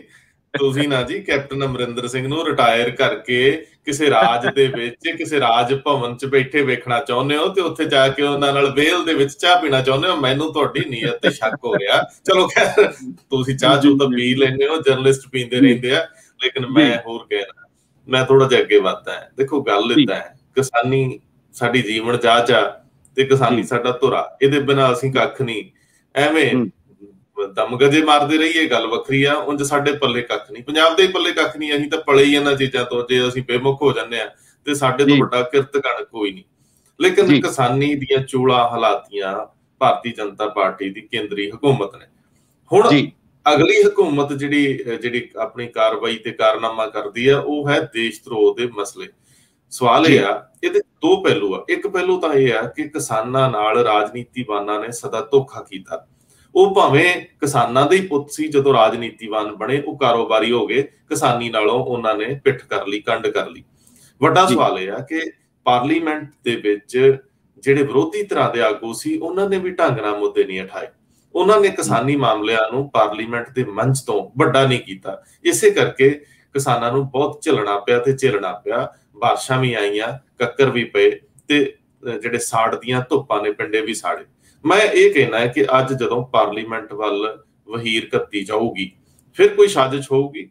ਤੁਸੀਂ ਨਾ ਜੀ ਕੈਪਟਨ ਅਮਰਿੰਦਰ ਸਿੰਘ ਨੂੰ ਰਿਟਾਇਰ ਕਰਕੇ ਕਿਸੇ ਰਾਜ ਦੇ ਵਿੱਚ, ਕਿਸੇ ਰਾਜ ਭਵਨ 'ਚ ਬੈਠੇ ਵੇਖਣਾ ਚਾਹੁੰਦੇ ਹੋ, ਤੇ ਉੱਥੇ ਜਾ ਕੇ ਉਹਨਾਂ ਨਾਲ ਵੇਲ ਦੇ ਵਿੱਚ ਚਾਹ ਪੀਣਾ ਚਾਹੁੰਦੇ ਹੋ। ਮੈਨੂੰ ਤੁਹਾਡੀ ਨੀਅਤ ਤੇ ਸ਼ੱਕ ਹੋ ਰਿਹਾ। ਚਲੋ ਖੈਰ, ਤੁਸੀਂ ਚਾਹ ਚੂ ਤਾਂ ਪੀ ਲੈਂਦੇ ਹੋ, ਜਰਨਲਿਸਟ ਪੀਂਦੇ ਰਹਿੰਦੇ ਆ, ਲੇਕਿਨ ਮੈਂ ਹੋਰ ਕਹਿਣਾ, ਮੈਂ ਥੋੜਾ ਜਿਹਾ ਅੱਗੇ ਵੱਧਦਾ। ਦੇਖੋ ਗੱਲ ਏਦਾਂ ਹੈ, ਕਿਸਾਨੀ ਸਾਡੀ ਜੀਵਨ ਜਾਚ ਆ, ਤੇ ਕਿਸਾਨੀ ਸਾਡਾ ਧੁਰਾ, ਇਹਦੇ ਬਿਨਾਂ ਅਸੀਂ ਕੱਖ ਨਹੀਂ। ਐਵੇਂ ਦਮਗਜੇ ਮਾਰਦੇ ਰਹੀਏ ਗੱਲ ਵੱਖਰੀ ਆ, ਉਂਝ ਸਾਡੇ ਪੱਲੇ ਕੱਖ ਨਹੀਂ, ਪੰਜਾਬ ਦੇ ਪੱਲੇ ਕੱਖ ਨਹੀਂ। ਅਸੀਂ ਤਾਂ ਪਲੇ ਹੀ ਇਹਨਾਂ ਚੀਜ਼ਾਂ ਤੋਂ, ਜੇ ਅਸੀਂ ਬੇਮੁਖ ਹੋ ਜਾਂਦੇ ਹਾਂ ਤੇ ਸਾਡੇ ਤੋਂ ਵੱਡਾ ਕਿਰਤਗਣ ਕੋਈ ਨਹੀਂ। ਲੇਕਿਨ ਕਿਸਾਨੀ ਦੀਆਂ ਚੂਲਾਂ ਹਲਾਤੀਆਂ ਭਾਰਤੀ ਜਨਤਾ ਪਾਰਟੀ ਦੀ ਕੇਂਦਰੀ ਹਕੂਮਤ ਨੇ। ਹੁਣ ਅਗਲੀ ਹਕੂਮਤ ਜਿਹੜੀ ਆਪਣੀ ਕਾਰਵਾਈ ਤੇ ਕਾਰਨਾਮਾ ਕਰਦੀ ਆ, ਉਹ ਹੈ ਦੇਸ਼ ਧਰੋਹ ਦੇ ਮਸਲੇ। ਸਵਾਲ ਇਹ ਆ, ਇਹਦੇ ਦੋ ਪਹਿਲੂ ਆ। ਇੱਕ ਪਹਿਲੂ ਤਾਂ ਇਹ ਆ ਕਿ ਕਿਸਾਨਾਂ ਨਾਲ ਰਾਜਨੀਤੀਵਾਨਾਂ ਨੇ ਸਦਾ ਧੋਖਾ ਕੀਤਾ। ਉਹ ਭਾਵੇਂ ਕਿਸਾਨਾਂ ਦੇ ਹੀ ਪੁੱਤ ਸੀ, ਜਦੋਂ ਰਾਜਨੀਤੀਵਾਨ ਬਣੇ ਉਹ ਕਾਰੋਬਾਰੀ ਹੋ ਗਏ, ਕਿਸਾਨੀ ਨਾਲੋਂ ਉਹਨਾਂ ਨੇ ਪਿੱਠ ਕਰ ਲਈ, ਕੰਡ ਕਰ ਲਈ। ਵੱਡਾ ਸਵਾਲ ਇਹ ਆ ਕਿ ਪਾਰਲੀਮੈਂਟ ਦੇ ਵਿੱਚ ਜਿਹੜੇ ਵਿਰੋਧੀ ਧਿਰਾਂ ਦੇ ਆਗੂ ਸੀ, ਉਹਨਾਂ ਨੇ ਵੀ ਢੰਗ ਨਾਲ ਮੁੱਦੇ ਨਹੀਂ ਉਠਾਏ। ਉਹਨਾਂ ਨੇ ਕਿਸਾਨੀ ਮਾਮਲਿਆਂ ਨੂੰ ਪਾਰਲੀਮੈਂਟ ਦੇ ਮੰਚ ਤੋਂ ਵੱਡਾ ਨਹੀਂ ਕੀਤਾ। ਇਸੇ ਕਰਕੇ ਕਿਸਾਨਾਂ ਨੂੰ ਬਹੁਤ ਝੱਲਣਾ ਪਿਆ ਤੇ ਝੇਲਣਾ ਪਿਆ। ਬਾਰਿਸ਼ਾਂ ਵੀ ਆਈਆਂ, ਕੱਕਰ ਵੀ ਪਏ, ਤੇ ਜਿਹੜੇ ਸਾੜ ਦੀਆਂ ਧੁੱਪਾਂ ਨੇ ਪਿੰਡੇ ਵੀ ਸਾੜੇ। ਮੈਂ ਇਹ ਕਹਿਣਾ ਹੈ ਕਿ ਅੱਜ ਜਦੋਂ ਪਾਰਲੀਮੈਂਟ ਵੱਲ ਵਹੀਰ ਘੱਤੀ ਜਾਊਗੀ, ਫਿਰ ਕੋਈ ਸਾਜ਼ਿਸ਼ ਹੋਊਗੀ,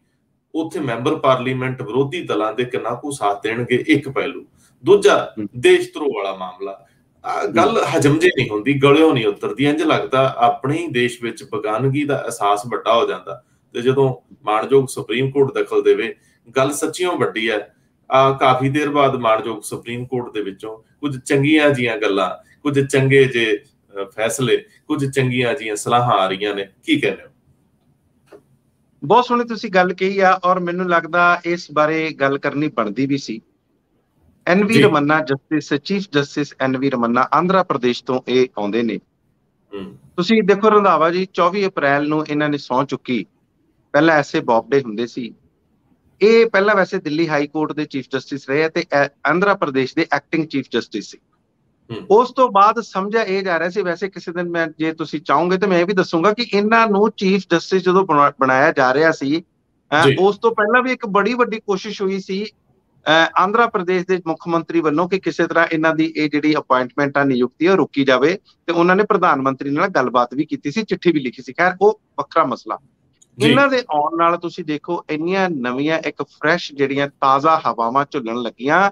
ਉੱਥੇ ਮੈਂਬਰ ਪਾਰਲੀਮੈਂਟ ਵਿਰੋਧੀ ਦਲਾਂ ਦੇ ਕਿੰਨਾ ਕੁ ਸਾਥ ਦੇਣਗੇ, ਇੱਕ ਪਹਿਲੂ। ਦੂਜਾ, ਦੇਸ਼ ਧਰੋਹ ਵਾਲਾ ਮਾਮਲਾ, ਗੱਲ ਹਜਮ ਜੇ ਨਹੀਂ ਹੁੰਦੀ, ਗਲਿਓਂ ਨਹੀਂ ਉਤਰਦੀ। ਇੰਝ ਲੱਗਦਾ ਆਪਣੇ ਹੀ ਦੇਸ਼ ਵਿੱਚ ਬੇਗਾਨਗੀ ਦਾ ਅਹਿਸਾਸ ਵੱਡਾ ਹੋ ਜਾਂਦਾ। ਤੇ ਜਦੋਂ ਮਾਣਯੋਗ ਸੁਪਰੀਮ ਕੋਰਟ ਦਖਲ ਦੇਵੇ, ਗੱਲ ਸੱਚੀਓ ਵੱਡੀ ਹੈ। ਕਾਫੀ ਦੇਰ ਬਾਅਦ ਮਾਣਯੋਗ ਸੁਪਰੀਮ ਕੋਰਟ ਦੇ ਵਿੱਚੋਂ ਕੁਝ ਚੰਗੀਆਂ ਜੀਆਂ ਗੱਲਾਂ, ਕੁਝ ਚੰਗੇ ਜੇ ਫੈਸਲੇ, ਕੁਝ ਚੰਗੀਆਂ ਜੀਆਂ ਸਲਾਹਾਂ ਆ ਰਹੀਆਂ ਨੇ। ਕੀ ਕਹਿੰਦੇ ਹੋ? ਬਹੁਤ ਸੋਹਣੀ ਤੁਸੀਂ ਗੱਲ ਕਹੀ ਆ, ਔਰ ਮੈਨੂੰ ਲੱਗਦਾ ਇਸ ਬਾਰੇ ਗੱਲ ਕਰਨੀ ਬਣਦੀ ਵੀ ਸੀ। NV Ramana, justice, chief justice NV Ramana, Andhra Pradesh ਤੋਂ ਇਹ ਆਉਂਦੇ ਨੇ। ਤੁਸੀਂ ਦੇਖੋ ਰੰਧਾਵਾ ਜੀ, 24 ਅਪ੍ਰੈਲ ਨੂੰ ਇਹਨਾਂ ਨੇ ਸਹੁੰ ਚੁੱਕੀ। ਪਹਿਲਾਂ ਐਸੇ ਬੌਬਡੇ ਹੁੰਦੇ ਸੀ। ਇਹ ਪਹਿਲਾਂ ਵੈਸੇ ਦਿੱਲੀ ਹਾਈ ਕੋਰਟ ਦੇ ਚੀਫ ਜਸਟਿਸ ਰਹੇ ਤੇ ਆਂਧਰਾ ਪ੍ਰਦੇਸ਼ ਦੇ ਐਕਟਿੰਗ ਚੀਫ ਜਸਟਿਸ ਸੀ। ਉਸ ਤੋਂ ਬਾਅਦ ਸਮਝਿਆ ਇਹ ਜਾ ਰਿਹਾ ਸੀ, ਵੈਸੇ ਕਿਸੇ ਦਿਨ ਮੈਂ, ਜੇ ਤੁਸੀਂ ਚਾਹੋਗੇ ਤਾਂ ਮੈਂ ਇਹ ਵੀ ਦੱਸੂਗਾ ਕਿ ਇਹਨਾਂ ਨੂੰ ਚੀਫ ਜਸਟਿਸ ਜਦੋਂ ਬਣਾਇਆ ਜਾ ਰਿਹਾ ਸੀ, ਉਸ ਤੋਂ ਪਹਿਲਾਂ ਵੀ ਇੱਕ ਬੜੀ ਵੱਡੀ ਕੋਸ਼ਿਸ਼ ਹੋਈ ਸੀ ਆਂਧਰਾ ਪ੍ਰਦੇਸ਼ ਦੇ ਮੁੱਖ ਮੰਤਰੀ ਵੱਲੋਂ ਕਿ ਕਿਸੇ ਤਰ੍ਹਾਂ ਇਹਨਾਂ ਦੀ ਇਹ ਜਿਹੜੀ ਅਪਾਇੰਟਮੈਂਟ ਆ, ਨਿਯੁਕਤੀ ਆ, ਰੋਕੀ ਜਾਵੇ। ਤੇ ਉਹਨਾਂ ਨੇ ਪ੍ਰਧਾਨ ਮੰਤਰੀ ਨਾਲ ਗੱਲਬਾਤ ਵੀ ਕੀਤੀ ਸੀ, ਚਿੱਠੀ ਵੀ ਲਿਖੀ ਸੀ। ਖੈਰ ਉਹ ਵੱਖਰਾ ਮਸਲਾ। ਇਹਨਾਂ ਦੇ ਆਉਣ ਨਾਲ ਤੁਸੀਂ ਦੇਖੋ ਇੰਨੀਆਂ ਨਵੀਆਂ, ਇੱਕ ਫਰੈਸ਼ ਜਿਹੜੀਆਂ ਤਾਜ਼ਾ ਹਵਾਵਾਂ ਝੁੱਲਣ ਲੱਗੀਆਂ।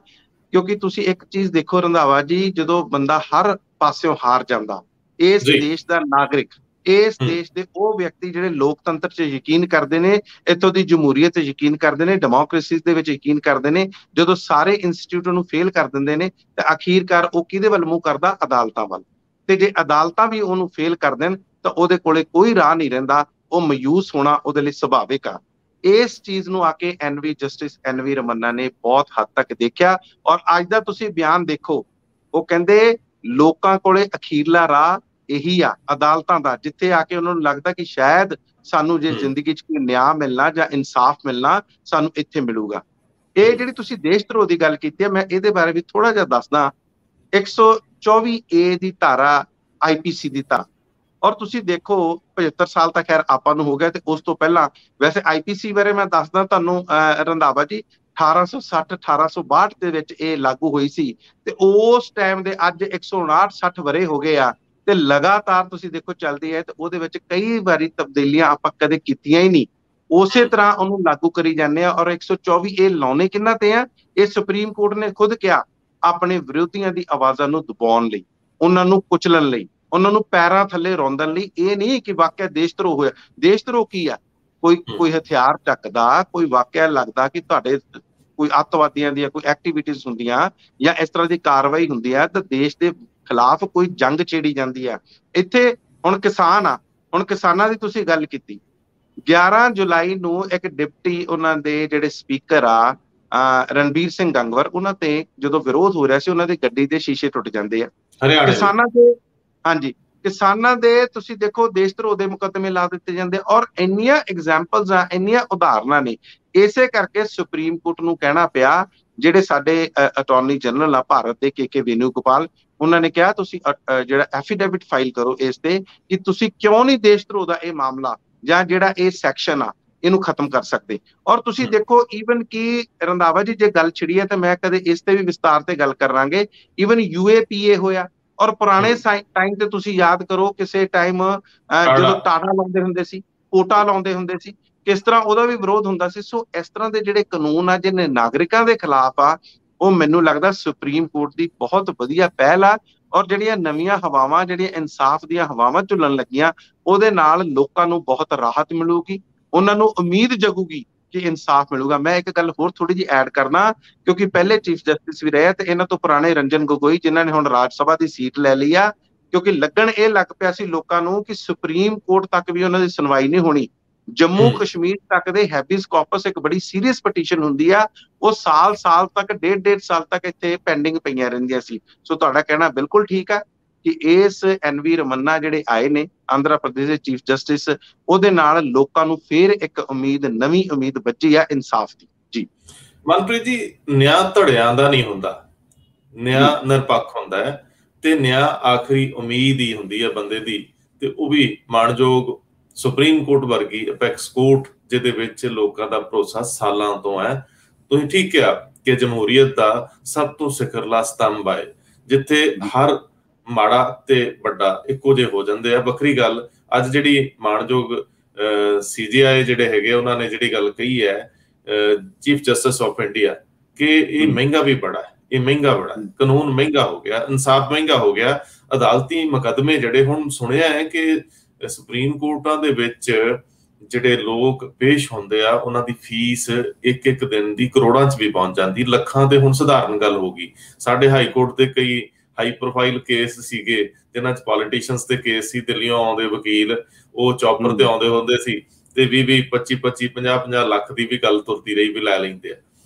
ਕਿਉਂਕਿ ਤੁਸੀਂ ਇੱਕ ਚੀਜ਼ ਦੇਖੋ ਰੰਧਾਵਾ ਜੀ, ਜਦੋਂ ਬੰਦਾ ਹਰ ਪਾਸਿਓਂ ਹਾਰ ਜਾਂਦਾ, ਇਸ ਦੇਸ਼ ਦਾ ਨਾਗਰਿਕ, ਇਸ ਦੇਸ਼ ਦੇ ਉਹ ਵਿਅਕਤੀ ਜਿਹੜੇ ਲੋਕਤੰਤਰ 'ਚ ਯਕੀਨ ਕਰਦੇ ਨੇ, ਇੱਥੋਂ ਦੀ ਜਮਹੂਰੀਅਤ 'ਚ ਯਕੀਨ ਕਰਦੇ ਨੇ, ਡੈਮੋਕ੍ਰੇਸੀ ਦੇ ਵਿੱਚ ਯਕੀਨ ਕਰਦੇ ਨੇ, ਜਦੋਂ ਸਾਰੇ ਇੰਸਟੀਚਿਊਟ ਨੂੰ ਫੇਲ ਕਰ ਦਿੰਦੇ ਨੇ ਤੇ ਅਖੀਰਕਾਰ ਉਹ ਕਿਹਦੇ ਵੱਲ ਮੂੰਹ ਕਰਦਾ? ਅਦਾਲਤਾਂ ਵੱਲ। ਤੇ ਜੇ ਅਦਾਲਤਾਂ ਵੀ ਉਹਨੂੰ ਫੇਲ ਕਰ ਦੇਣ ਤਾਂ ਉਹਦੇ ਕੋਲੇ ਕੋਈ ਰਾਹ ਨਹੀਂ ਰਹਿੰਦਾ। ਉਹ ਮਾਯੂਸ ਹੋਣਾ ਉਹਦੇ ਲਈ ਸੁਭਾਵਿਕ ਆ। ਇਸ ਚੀਜ਼ ਨੂੰ ਆ ਕੇ ਐਨਵੀ ਜਸਟਿਸ ਐਨਵੀ ਰਮन्ना ਨੇ ਬਹੁਤ ਹੱਦ ਤੱਕ ਦੇਖਿਆ। ਔਰ ਅੱਜ ਦਾ ਤੁਸੀਂ ਬਿਆਨ ਦੇਖੋ, ਉਹ ਕਹਿੰਦੇ ਲੋਕਾਂ ਕੋਲੇ ਅਖੀਰਲਾ ਰਾਹ ਇਹੀ ਆ ਅਦਾਲਤਾਂ ਦਾ, ਜਿੱਥੇ ਆ ਕੇ ਉਹਨਾਂ ਨੂੰ ਲੱਗਦਾ ਕਿ ਸ਼ਾਇਦ ਸਾਨੂੰ ਜੇ ਜ਼ਿੰਦਗੀ 'ਚ ਕੋਈ ਨਿਆਂ ਮਿਲਣਾ ਜਾਂ ਇਨਸਾਫ ਮਿਲਣਾ ਸਾਨੂੰ ਇੱਥੇ ਮਿਲੂਗਾ। ਇਹ ਜਿਹੜੀ ਤੁਸੀਂ ਦੇਸ਼ ਧਰੋਹ ਦੀ ਗੱਲ ਕੀਤੀ ਹੈ, ਮੈਂ ਇਹਦੇ ਬਾਰੇ ਵੀ ਥੋੜਾ ਜਿਹਾ ਦੱਸਦਾ। 124A ਦੀ ਧਾਰਾ IPC ਦੀ ਧਾਰਾ, ਔਰ ਤੁਸੀਂ ਦੇਖੋ 75 ਸਾਲ ਤਾਂ ਖੈਰ ਆਪਾਂ ਨੂੰ ਹੋ ਗਿਆ, ਤੇ ਉਸ ਤੋਂ ਪਹਿਲਾਂ ਵੈਸੇ IPC ਬਾਰੇ ਮੈਂ ਦੱਸਦਾ ਤੁਹਾਨੂੰ ਰੰਧਾਵਾ ਜੀ, 1860-1862 ਦੇ ਵਿੱਚ ਇਹ ਲਾਗੂ ਹੋਈ ਸੀ, ਤੇ ਉਸ ਟਾਈਮ ਦੇ ਅੱਜ 159-60 ਵਰੇ ਹੋ ਗਏ ਆ, ਤੇ ਲਗਾਤਾਰ ਤੁਸੀਂ ਦੇਖੋ ਚੱਲਦੀ ਹੈ, ਤੇ ਉਹਦੇ ਵਿੱਚ ਕਈ ਵਾਰੀ ਤਬਦੀਲੀਆਂ ਆਪਾਂ ਕਦੇ ਕੀਤੀਆਂ ਹੀ ਨਹੀਂ, ਉਸੇ ਤਰ੍ਹਾਂ ਉਹਨੂੰ ਲਾਗੂ ਕਰੀ ਜਾਂਦੇ ਆ। ਔਰ 124A ਲਾਉਣੇ ਕਿਹਨਾਂ ਤੇ ਆ? ਇਹ ਸੁਪਰੀਮ ਕੋਰਟ ਨੇ ਖੁਦ ਕਿਹਾ, ਆਪਣੇ ਵਿਰੋਧੀਆਂ ਦੀ ਆਵਾਜ਼ਾਂ ਨੂੰ ਦਬਾਉਣ ਲਈ, ਉਹਨਾਂ ਨੂੰ ਕੁਚਲਣ ਲਈ, ਉਹਨਾਂ ਨੂੰ ਪੈਰਾਂ ਥੱਲੇ ਰੋਂਦਣ ਲਈ। ਇਹ ਨਹੀਂ ਕਿ ਵਾਕਿਆ ਦੇਸ਼ ਧਰੋਹ ਹੋਇਆ। ਦੇਸ਼ ਧਰੋਹ ਕੀ ਆ? ਕੋਈ ਹਥਿਆਰ ਚੱਕਦਾ, ਕੋਈ ਵਾਕਿਆ ਲੱਗਦਾ ਕਿ ਤੁਹਾਡੇ ਕੋਈ ਅੱਤਵਾਦੀਆਂ ਦੀਆਂ ਕੋਈ ਐਕਟੀਵਿਟੀਜ਼ ਹੁੰਦੀਆਂ ਜਾਂ ਇਸ ਤਰ੍ਹਾਂ ਦੀ ਕਾਰਵਾਈ ਹੁੰਦੀ ਹੈ, ਤਾਂ ਦੇਸ਼ ਦੇ ਖਿਲਾਫ ਕੋਈ ਜੰਗ ਛੇੜੀ ਜਾਂਦੀ ਆ। ਇੱਥੇ ਹੁਣ ਕਿਸਾਨ ਆ, ਹੁਣ ਕਿਸਾਨਾਂ ਦੀ ਤੁਸੀਂ ਗੱਲ ਕੀਤੀ, 11 ਜੁਲਾਈ ਨੂੰ ਇੱਕ ਡਿਪਟੀ ਉਹਨਾਂ ਦੇ ਜਿਹੜੇ ਸਪੀਕਰ ਆ ਰਣਬੀਰ ਸਿੰਘ ਗੰਗਵਾਰ, ਉਹਨਾਂ ਤੇ ਜਦੋਂ ਵਿਰੋਧ ਹੋ ਰਿਹਾ ਸੀ, ਉਹਨਾਂ ਦੀ ਗੱਡੀ ਦੇ ਸ਼ੀਸ਼ੇ ਟੁੱਟ ਜਾਂਦੇ ਆ। ਕਿਸਾਨਾਂ ਦੇ, ਹਾਂਜੀ, ਕਿਸਾਨਾਂ ਦੇ ਤੁਸੀਂ ਦੇਖੋ ਦੇਸ਼ ਧਰੋਹ ਦੇ ਮੁਕੱਦਮੇ ਲਾ ਦਿੱਤੇ ਜਾਂਦੇ। ਔਰ ਇੰਨੀਆਂ ਐਗਜ਼ਾਮਪਲਸ ਆ, ਇੰਨੀਆਂ ਉਦਾਹਰਨਾਂ ਨੇ। ਇਸੇ ਕਰਕੇ ਸੁਪਰੀਮ ਕੋਰਟ ਨੂੰ ਕਹਿਣਾ ਪਿਆ, ਜਿਹੜੇ ਸਾਡੇ ਅਟਾਰਨੀ ਜਨਰਲ ਆ ਭਾਰਤ ਦੇ KK ਵੇਣੂਗੋਪਾਲ, ਉਹਨਾਂ ਨੇ ਕਿਹਾ ਤੁਸੀਂ ਜਿਹੜਾ ਐਫੀਡੇਵਿਟ ਫਾਈਲ ਕਰੋ ਇਸ ਤੇ ਕਿ ਤੁਸੀਂ ਕਿਉਂ ਨਹੀਂ ਦੇਸ਼ ਧਰੋਹ ਦਾ ਇਹ ਮਾਮਲਾ ਜਾਂ ਜਿਹੜਾ ਇਹ ਸੈਕਸ਼ਨ ਆ ਇਹਨੂੰ ਖਤਮ ਕਰ ਸਕਦੇ। ਔਰ ਤੁਸੀਂ ਦੇਖੋ ਈਵਨ ਕਿ ਰੰਧਾਵਾ ਜੀ, ਜੇ ਗੱਲ ਛਿੜੀ ਹੈ ਤਾਂ ਮੈਂ ਕਦੇ ਇਸ ਤੇ ਵੀ ਵਿਸਤਾਰ ਤੇ ਗੱਲ ਕਰਾਂਗੇ। ਈਵਨ UAPA ਹੋਇਆ, ਔਰ ਪੁਰਾਣੇ ਟਾਈਮ ਤੇ ਤੁਸੀਂ ਯਾਦ ਕਰੋ, ਕਿਸੇ ਟਾਈਮ ਜਦੋਂ ਟਾਟਾ ਲਾਉਂਦੇ ਹੁੰਦੇ ਸੀ, ਕੋਟਾ ਲਾਉਂਦੇ ਹੁੰਦੇ ਸੀ, ਕਿਸ ਤਰ੍ਹਾਂ ਉਹਦਾ ਵੀ ਵਿਰੋਧ ਹੁੰਦਾ ਸੀ। ਸੋ ਇਸ ਤਰ੍ਹਾਂ ਦੇ ਜਿਹੜੇ ਕਾਨੂੰਨ ਆ ਜਿਹਨੇ ਨਾਗਰਿਕਾਂ ਦੇ ਖਿਲਾਫ ਆ, ਉਹ ਮੈਨੂੰ ਲੱਗਦਾ ਸੁਪਰੀਮ ਕੋਰਟ ਦੀ ਬਹੁਤ ਵਧੀਆ ਪਹਿਲ ਆ। ਔਰ ਜਿਹੜੀਆਂ ਨਵੀਆਂ ਹਵਾਵਾਂ, ਜਿਹੜੀਆਂ ਇਨਸਾਫ ਦੀਆਂ ਹਵਾਵਾਂ ਝੁੱਲਣ ਲੱਗੀਆਂ, ਉਹਦੇ ਨਾਲ ਲੋਕਾਂ ਨੂੰ ਬਹੁਤ ਰਾਹਤ ਮਿਲੂਗੀ, ਉਹਨਾਂ ਨੂੰ ਉਮੀਦ ਜਗੂਗੀ ਕਿ ਇਨਸਾਫ ਮਿਲੂਗਾ। ਮੈਂ ਇੱਕ ਗੱਲ ਹੋਰ ਥੋੜੀ ਜਿਹੀ ਐਡ ਕਰਨਾ, ਕਿਉਂਕਿ ਪਹਿਲੇ ਚੀਫ ਜਸਟਿਸ ਵੀ ਰਹੇ ਤੇ ਇਹਨਾਂ ਤੋਂ ਪੁਰਾਣੇ ਰੰਜਨ ਗੋਗੋਈ, ਜਿਨ੍ਹਾਂ ਨੇ ਹੁਣ ਰਾਜ ਸਭਾ ਦੀ ਸੀਟ ਲੈ ਲਈ ਆ, ਕਿਉਂਕਿ ਲੱਗਣ ਇਹ ਲੱਗ ਪਿਆ ਸੀ ਲੋਕਾਂ ਨੂੰ ਕਿ ਸੁਪਰੀਮ ਕੋਰਟ ਤੱਕ ਵੀ ਉਹਨਾਂ ਦੀ ਸੁਣਵਾਈ ਨਹੀਂ ਹੋਣੀ। ਜੰਮੂ ਕਸ਼ਮੀਰ ਤੱਕ ਦੇ ਹੈਬੀਸ ਕਾਰਪਸ ਇੱਕ ਬੜੀ ਸੀਰੀਅਸ ਪਟੀਸ਼ਨ ਹੁੰਦੀ ਆ, ਉਹ ਸਾਲ ਤੱਕ, ਡੇਢ ਸਾਲ ਤੱਕ ਇੱਥੇ ਪੈਂਡਿੰਗ ਪਈਆਂ ਰਹਿੰਦੀਆਂ ਸੀ। ਸੋ ਤੁਹਾਡਾ ਕਹਿਣਾ ਬਿਲਕੁਲ ਠੀਕ ਆ ਕਿ ਇਸ ਐਨਵੀ ਰਮन्ना ਜਿਹੜੇ ਆਏ ਨੇ ਆਂਧਰਾ ਪ੍ਰਦੇਸ਼ ਦੇ ਚੀਫ ਜਸਟਿਸ, ਉਹਦੇ ਨਾਲ ਲੋਕਾਂ ਨੂੰ ਫੇਰ ਇੱਕ ਉਮੀਦ, ਨਵੀਂ ਉਮੀਦ ਬੱਝੀ ਆ ਇਨਸਾਫ ਦੀ। ਜੀ ਮਨਪ੍ਰੀਤ ਜੀ, ਨਿਆਂ ਧੜਿਆਂ ਦਾ ਨਹੀਂ ਹੁੰਦਾ, ਨਿਆਂ ਨਿਰਪੱਖ ਹੁੰਦਾ ਹੈ, ਤੇ ਨਿਆਂ ਆਖਰੀ ਉਮੀਦ ਹੀ ਹੁੰਦੀ ਹੈ ਬੰਦੇ ਦੀ, ਤੇ ਉਹ ਵੀ ਮਾਣਯੋਗ ਸੁਪਰੀਮ ਕੋਰਟ ਵਰਗੀ ਅਪੈਕਸ ਕੋਰਟ, ਜਿਹਦੇ ਵਿੱਚ ਲੋਕਾਂ ਦਾ ਭਰੋਸਾ ਸਾਲਾਂ ਤੋਂ ਹੈ। ਤੁਸੀਂ ਠੀਕ ਕਿਹਾ ਕਿ ਜਮਹੂਰੀਅਤ ਦਾ ਸਭ ਤੋਂ ਸਿਖਰਲਾ ਸਤੰਭ ਹੈ, ਜਿੱਥੇ ਹਰ ਮਾੜਾ ਤੇ ਵੱਡਾ ਇੱਕੋ ਜਿਹੇ ਹੋ ਜਾਂਦੇ ਆ। ਵੱਖਰੀ ਗੱਲ, ਅੱਜ ਜਿਹੜੀ ਮਾਣਯੋਗ CJI ਜਿਹੜੇ ਹੈਗੇ, ਉਹਨਾਂ ਨੇ ਜਿਹੜੀ ਗੱਲ ਕਹੀ ਹੈ ਚੀਫ ਜਸਟਿਸ ਆਫ ਇੰਡੀਆ, ਕਿ ਇਹ ਮਹਿੰਗਾ ਵੀ ਬੜਾ ਹੈ, ਇਹ ਮਹਿੰਗਾ ਬੜਾ, ਕਾਨੂੰਨ ਮਹਿੰਗਾ ਹੋ ਗਿਆ, ਇਨਸਾਫ ਮਹਿੰਗਾ ਹੋ ਗਿਆ। ਅਦਾਲਤੀ ਮੁਕੱਦਮੇ ਜਿਹੜੇ, ਹੁਣ ਸੁਣਿਆ ਹੈ ਕਿ ਸੁਪਰੀਮ ਕੋਰਟਾਂ ਦੇ ਵਿੱਚ ਜਿਹੜੇ ਲੋਕ ਪੇਸ਼ ਹੁੰਦੇ ਆ, ਉਹਨਾਂ ਦੀ ਫੀਸ ਇੱਕ ਦਿਨ ਦੀ ਕਰੋੜਾਂ 'ਚ ਵੀ ਪਹੁੰਚ ਜਾਂਦੀ, ਲੱਖਾਂ ਤੇ ਹੁਣ ਸਧਾਰਨ ਗੱਲ ਹੋ ਗਈ। ਸਾਡੇ ਹਾਈ ਕੋਰਟ ਦੇ ਕਈ ਹਾਈ ਪ੍ਰੋਫਾਈਲ ਕੇਸ ਸੀਗੇ, ਜਿਨ੍ਹਾਂ 'ਚ ਪੋਲੀਟੀਸ਼ੀਅਨਸ ਦੇ ਕੇਸ ਸੀ, ਦਿੱਲੀੋਂ ਆਉਂਦੇ ਵਕੀਲ, ਉਹ ਚੌਪਰ ਤੇ ਆਉਂਦੇ ਹੁੰਦੇ ਸੀ, ਤੇ 20-20, 25-25, 50-50 ਲੱਖ ਦੀ ਵੀ ਗੱਲ ਤੁਰਦੀ ਰਹੀ, ਵੀ ਲੈ ਲੈਂਦੇ ਆ।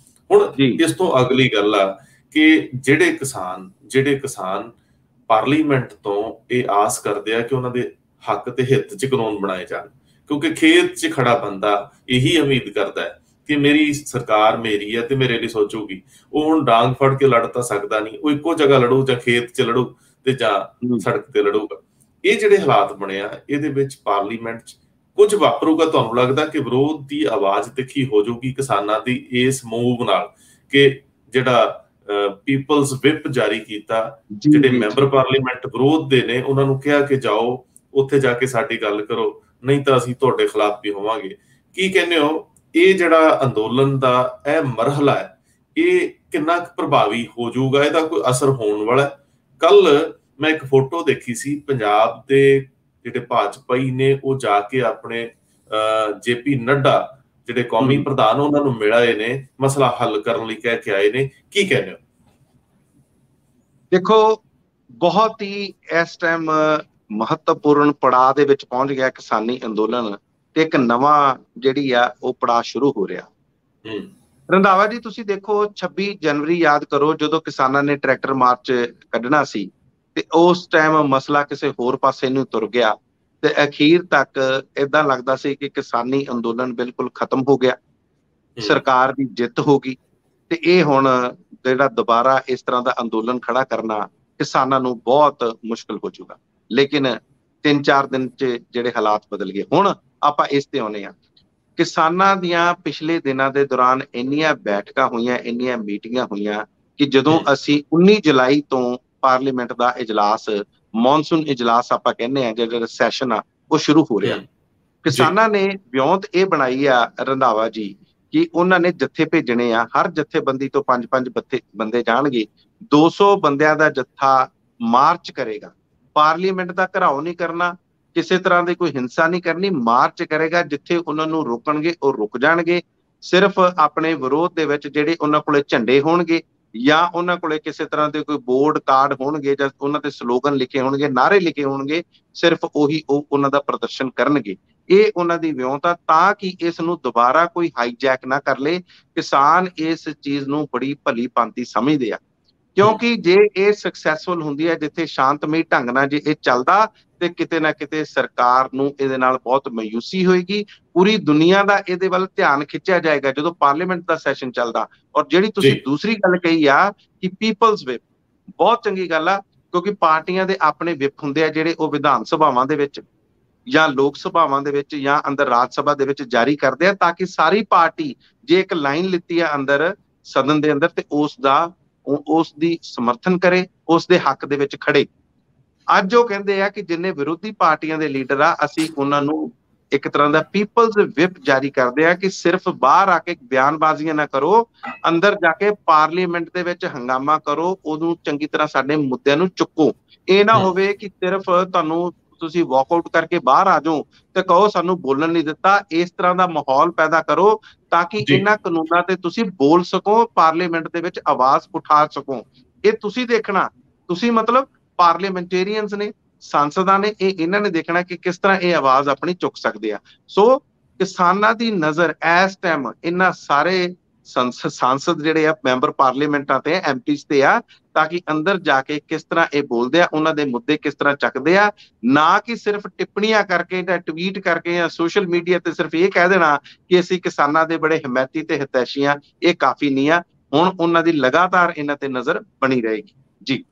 ਹੁਣ ਇਸ ਤੋਂ ਅਗਲੀ ਗੱਲ ਆ ਕਿ ਜਿਹੜੇ ਕਿਸਾਨ ਪਾਰਲੀਮੈਂਟ ਤੋਂ ਇਹ ਆਸ ਕਰਦੇ ਆ ਕਿ ਉਹਨਾਂ ਦੇ ਹੱਕ ਤੇ ਹਿੱਤ 'ਚ ਕਾਨੂੰਨ ਬਣਾਏ ਜਾਣ, ਕਿਉਂਕਿ ਖੇਤ 'ਚ ਖੜਾ ਬੰਦਾ ਇਹੀ ਉਮੀਦ ਕਰਦਾ ਹੈ ਕਿ ਮੇਰੀ ਸਰਕਾਰ ਮੇਰੀ ਹੈ ਤੇ ਮੇਰੇ ਲਈ ਸੋਚੂਗੀ। ਉਹ ਹੁਣ ਡਾਂਗ ਫੜ ਕੇ ਲੜ ਤਾਂ ਸਕਦਾ ਨਹੀਂ, ਉਹ ਇੱਕੋ ਜਗ੍ਹਾ ਲੜੂ, ਜਾਂ ਖੇਤ 'ਚ ਲੜੂ ਤੇ ਜਾਂ ਸੜਕ ਤੇ ਲੜੂਗਾ। ਇਹ ਜਿਹੜੇ ਹਾਲਾਤ ਬਣੇ ਆ, ਇਹਦੇ ਵਿੱਚ ਪਾਰਲੀਮੈਂਟ 'ਚ ਕੁਝ ਵਾਪਰੂਗਾ। ਤੁਹਾਨੂੰ ਲੱਗਦਾ ਕਿ ਵਿਰੋਧ ਦੀ ਆਵਾਜ਼ ਤਿੱਖੀ ਹੋ ਜਾਊਗੀ ਕਿਸਾਨਾਂ ਦੀ ਇਸ ਮੂਵ ਨਾਲ, ਕਿ ਜਿਹੜਾ ਪੀਪਲਸ ਵਿਪ ਜਾਰੀ ਕੀਤਾ, ਜਿਹੜੇ ਮੈਂਬਰ ਪਾਰਲੀਮੈਂਟ ਵਿਰੋਧ ਦੇ ਨੇ, ਉਹਨਾਂ ਨੂੰ ਕਿਹਾ ਕਿ ਜਾਓ ਉੱਥੇ ਜਾ ਕੇ ਸਾਡੀ ਗੱਲ ਕਰੋ, ਨਹੀਂ ਤਾਂ ਅਸੀਂ ਤੁਹਾਡੇ ਖਿਲਾਫ ਵੀ ਹੋਵਾਂਗੇ। ਕੀ ਕਹਿੰਦੇ ਹੋ, ਇਹ ਜਿਹੜਾ ਅੰਦੋਲਨ ਦਾ ਇਹ ਮਰਹਲਾ ਹੈ, ਇਹ ਕਿੰਨਾ ਕੁ ਪ੍ਰਭਾਵੀ ਹੋ ਜਾਊਗਾ? ਇਹਦਾ ਕੋਈ ਅਸਰ ਹੋਣ ਵਾਲਾ? ਕੱਲ ਮੈਂ ਇੱਕ ਫੋਟੋ ਦੇਖੀ ਸੀ, ਪੰਜਾਬ ਦੇ ਜਿਹੜੇ ਭਾਜਪਾਈ ਨੇ ਉਹ ਜਾ ਕੇ ਆਪਣੇ JP ਨੱਡਾ ਜਿਹੜੇ ਕੌਮੀ ਪ੍ਰਧਾਨ, ਉਹਨਾਂ ਨੂੰ ਮਿਲ ਆਏ ਨੇ, ਮਸਲਾ ਹੱਲ ਕਰਨ ਲਈ ਕਹਿ ਕੇ ਆਏ ਨੇ। ਕੀ ਕਹਿੰਦੇ ਹੋ? ਦੇਖੋ, ਬਹੁਤ ਹੀ ਇਸ ਟਾਈਮ ਮਹੱਤਵਪੂਰਨ ਪੜਾਅ ਦੇ ਵਿੱਚ ਪਹੁੰਚ ਗਿਆ ਕਿਸਾਨੀ ਅੰਦੋਲਨ। ਤੇ ਇੱਕ ਨਵਾਂ ਜਿਹੜੀ ਆ ਉਹ ਪੜਾਅ ਸ਼ੁਰੂ ਹੋ ਰਿਹਾ। ਰੰਧਾਵਾ ਜੀ ਤੁਸੀਂ ਦੇਖੋ 26 ਜਨਵਰੀ ਯਾਦ ਕਰੋ, ਜਦੋਂ ਕਿਸਾਨਾਂ ਨੇ ਟਰੈਕਟਰ ਮਾਰਚ ਕੱਢਣਾ ਸੀ ਤੇ ਉਸ ਟਾਈਮ ਮਸਲਾ ਕਿਸੇ ਹੋਰ ਪਾਸੇ ਨੂੰ ਤੁਰ ਗਿਆ ਤੇ ਅਖੀਰ ਤੱਕ ਏਦਾਂ ਲੱਗਦਾ ਸੀ ਕਿ ਕਿਸਾਨੀ ਅੰਦੋਲਨ ਬਿਲਕੁਲ ਖਤਮ ਹੋ ਗਿਆ, ਸਰਕਾਰ ਦੀ ਜਿੱਤ ਹੋ ਗਈ ਤੇ ਇਹ ਹੁਣ ਜਿਹੜਾ ਦੁਬਾਰਾ ਇਸ ਤਰ੍ਹਾਂ ਦਾ ਅੰਦੋਲਨ ਖੜਾ ਕਰਨਾ ਕਿਸਾਨਾਂ ਨੂੰ ਬਹੁਤ ਮੁਸ਼ਕਲ ਹੋ ਜਾਊਗਾ। ਲੇਕਿਨ 3-4 ਦਿਨ 'ਚ ਜਿਹੜੇ ਹਾਲਾਤ ਬਦਲ ਗਏ। ਹੁਣ ਆਪਾਂ ਇਸ ਤੇ ਆਉਂਦੇ ਹਾਂ, ਕਿਸਾਨਾਂ ਦੀਆਂ ਪਿਛਲੇ ਦਿਨਾਂ ਦੇ ਦੌਰਾਨ ਇੰਨੀਆਂ ਬੈਠਕਾਂ ਹੋਈਆਂ, ਇੰਨੀਆਂ ਮੀਟਿੰਗਾਂ ਹੋਈਆਂ ਕਿ ਜਦੋਂ ਅਸੀਂ 19 ਜੁਲਾਈ ਤੋਂ ਪਾਰਲੀਮੈਂਟ ਦਾ ਇਜਲਾਸ, ਮੌਨਸੂਨ ਇਜਲਾਸ ਆਪਾਂ ਕਹਿੰਦੇ ਆ, ਜਿਹੜਾ ਸੈਸ਼ਨ ਆ ਉਹ ਸ਼ੁਰੂ ਹੋ ਰਿਹਾ। ਕਿਸਾਨਾਂ ਨੇ ਵਿਉਂਤ ਇਹ ਬਣਾਈ ਆ ਰੰਧਾਵਾ ਜੀ ਕਿ ਉਹਨਾਂ ਨੇ ਜੱਥੇ ਭੇਜਣੇ ਆ, ਹਰ ਜਥੇਬੰਦੀ ਤੋਂ 5-5 ਬੰਦੇ ਜਾਣਗੇ, 200 ਬੰਦਿਆਂ ਦਾ ਜੱਥਾ ਮਾਰਚ ਕਰੇਗਾ, ਪਾਰਲੀਮੈਂਟ ਦਾ ਘਿਰਾਓ ਨਹੀਂ ਕਰਨਾ, ਕਿਸੇ ਤਰ੍ਹਾਂ ਦੀ ਕੋਈ ਹਿੰਸਾ ਨਹੀਂ ਕਰਨੀ, ਮਾਰਚ ਕਰੇਗਾ, ਜਿੱਥੇ ਉਹਨਾਂ ਨੂੰ ਰੋਕਣਗੇ ਉਹ ਰੁਕ ਜਾਣਗੇ। ਸਿਰਫ ਆਪਣੇ ਵਿਰੋਧ ਦੇ ਵਿੱਚ ਜਿਹੜੇ ਉਹਨਾਂ ਕੋਲੇ ਝੰਡੇ ਹੋਣਗੇ ਜਾਂ ਉਹਨਾਂ ਕੋਲੇ ਕਿਸੇ ਤਰ੍ਹਾਂ ਦੇ ਕੋਈ ਬੋਰਡ ਕਾਰਡ ਹੋਣਗੇ ਜਾਂ ਉਹਨਾਂ ਦੇ ਸਲੋਗਨ ਲਿਖੇ ਹੋਣਗੇ, ਨਾਅਰੇ ਲਿਖੇ ਹੋਣਗੇ, ਸਿਰਫ ਉਹੀ ਉਹ ਉਹਨਾਂ ਦਾ ਪ੍ਰਦਰਸ਼ਨ ਕਰਨਗੇ। ਇਹ ਉਹਨਾਂ ਦੀ ਵਿਉਂਤ ਆ ਤਾਂ ਕਿ ਇਸ ਨੂੰ ਦੁਬਾਰਾ ਕੋਈ ਹਾਈਜੈਕ ਨਾ ਕਰ ਲੇ। ਕਿਸਾਨ ਇਸ ਚੀਜ਼ ਨੂੰ ਬੜੀ ਭਲੀ ਭਾਂਤੀ ਸਮਝਦੇ ਆ, ਕਿਉਂਕਿ ਜੇ ਇਹ ਸਕਸੈਸਫੁਲ ਹੁੰਦੀ ਹੈ, ਜਿੱਥੇ ਸ਼ਾਂਤਮਈ ਢੰਗ ਨਾਲ ਜੇ ਇਹ ਚੱਲਦਾ ਤੇ ਕਿਤੇ ਨਾ ਕਿਤੇ ਸਰਕਾਰ ਨੂੰ ਇਹਦੇ ਨਾਲ ਬਹੁਤ ਮਾਯੂਸੀ ਹੋਏਗੀ, ਪੂਰੀ ਦੁਨੀਆ ਦਾ ਇਹਦੇ ਵੱਲ ਧਿਆਨ ਖਿੱਚਿਆ ਜਾਏਗਾ ਜਦੋਂ ਪਾਰਲੀਮੈਂਟ ਦਾ ਸੈਸ਼ਨ ਚੱਲਦਾ। ਔਰ ਜਿਹੜੀ ਤੁਸੀਂ ਦੂਸਰੀ ਗੱਲ ਕਹੀ ਆ ਕਿ ਪੀਪਲਸ ਵਿਪ, ਬਹੁਤ ਚੰਗੀ ਗੱਲ ਆ, ਕਿਉਂਕਿ ਪਾਰਟੀਆਂ ਦੇ ਆਪਣੇ ਵਿਪ ਹੁੰਦੇ ਆ ਜਿਹੜੇ ਉਹ ਵਿਧਾਨ ਸਭਾਵਾਂ ਦੇ ਵਿੱਚ ਜਾਂ ਲੋਕ ਸਭਾਵਾਂ ਦੇ ਵਿੱਚ ਜਾਂ ਅੰਦਰ ਰਾਜ ਸਭਾ ਦੇ ਵਿੱਚ ਜਾਰੀ ਕਰਦੇ ਆ, ਤਾਂ ਕਿ ਸਾਰੀ ਪਾਰਟੀ ਜੇ ਇੱਕ ਲਾਈਨ ਲਿੱਤੀ ਆ ਅੰਦਰ ਸਦਨ ਦੇ ਅੰਦਰ ਤੇ ਉਸ ਦੀ ਸਮਰਥਨ ਕਰੇ, ਉਸ ਦੇ ਹੱਕ ਦੇ ਵਿੱਚ ਖੜੇ। ਅੱਜ ਉਹ ਕਹਿੰਦੇ ਆ ਕਿ ਜਿੰਨੇ ਵਿਰੋਧੀ ਪਾਰਟੀਆਂ ਦੇ ਲੀਡਰ ਆ, ਅਸੀਂ ਉਹਨਾਂ ਨੂੰ ਇੱਕ ਤਰ੍ਹਾਂ ਦਾ ਪੀਪਲਸ ਵਿਪ ਜਾਰੀ ਕਰਦੇ ਆ ਕਿ ਸਿਰਫ ਬਾਹਰ ਆ ਕੇ ਬਿਆਨਬਾਜ਼ੀਆਂ ਨਾ ਕਰੋ, ਅੰਦਰ ਜਾ ਕੇ ਪਾਰਲੀਮੈਂਟ ਦੇ ਵਿੱਚ ਹੰਗਾਮਾ ਕਰੋ, ਉਹਨੂੰ ਚੰਗੀ ਤਰ੍ਹਾਂ ਸਾਡੇ ਮੁੱਦਿਆਂ ਨੂੰ ਚੁੱਕੋ। ਇਹ ਨਾ ਹੋਵੇ ਕਿ ਸਿਰਫ ਤੁਹਾਨੂੰ ਤੁਸੀਂ ਵਾਕਆਊਟ ਕਰਕੇ ਬਾਹਰ ਆ ਜਾਓ ਤੇ ਕਹੋ ਸਾਨੂੰ ਬੋਲਣ ਨਹੀਂ ਦਿੱਤਾ। ਇਸ ਤਰ੍ਹਾਂ ਦਾ ਮਾਹੌਲ ਪੈਦਾ ਕਰੋ ਤਾਂ ਕਿ ਇਹਨਾਂ ਕਾਨੂੰਨਾਂ ਤੇ ਤੁਸੀਂ ਬੋਲ ਸਕੋ, ਪਾਰਲੀਮੈਂਟ ਦੇ ਵਿੱਚ ਆਵਾਜ਼ ਉਠਾ ਸਕੋ। ਇਹ ਤੁਸੀਂ ਦੇਖਣਾ, ਤੁਸੀਂ ਮਤਲਬ ਪਾਰਲੀਮੈਂਟੇਰੀਅਨਸ ਨੇ, ਸੰਸਦਾਂ ਨੇ, ਇਹਨਾਂ ਨੇ ਦੇਖਣਾ ਕਿ ਕਿਸ ਤਰ੍ਹਾਂ ਇਹ ਆਵਾਜ਼ ਆਪਣੀ ਚੁੱਕ ਸਕਦੇ ਆ। ਸੋ ਕਿਸਾਨਾਂ ਦੀ ਨਜ਼ਰ ਇਸ ਟਾਈਮ ਇਹਨਾਂ ਸਾਰੇ ਸੰਸਦ ਜਿਹੜੇ ਆ, ਮੈਂਬਰ ਪਾਰਲੀਮੈਂਟਾਂ ਤੇ, ਐਮਪੀਸ ਤੇ ਆ, ਤਾਂ ਕਿ ਅੰਦਰ ਜਾ ਕੇ ਕਿਸ ਤਰ੍ਹਾਂ ਇਹ ਬੋਲਦੇ ਆ, ਉਹਨਾਂ ਦੇ ਮੁੱਦੇ ਕਿਸ ਤਰ੍ਹਾਂ ਚੱਕਦੇ ਆ, ਨਾ ਕਿ ਸਿਰਫ ਟਿੱਪਣੀਆਂ ਕਰਕੇ ਜਾਂ ਟਵੀਟ ਕਰਕੇ ਜਾਂ ਸੋਸ਼ਲ ਮੀਡੀਆ ਤੇ ਸਿਰਫ ਇਹ ਕਹਿ ਦੇਣਾ ਕਿ ਅਸੀਂ ਕਿਸਾਨਾਂ ਦੇ ਬੜੇ ਹਿਮੈਤੀ ਤੇ ਹਿਤੈਸ਼ੀ ਆ। ਇਹ ਕਾਫੀ ਨਹੀਂ ਆ। ਹੁਣ ਉਹਨਾਂ ਦੀ ਲਗਾਤਾਰ ਇਹਨਾਂ ਤੇ ਨਜ਼ਰ ਬਣੀ ਰਹੇਗੀ। ਜੀ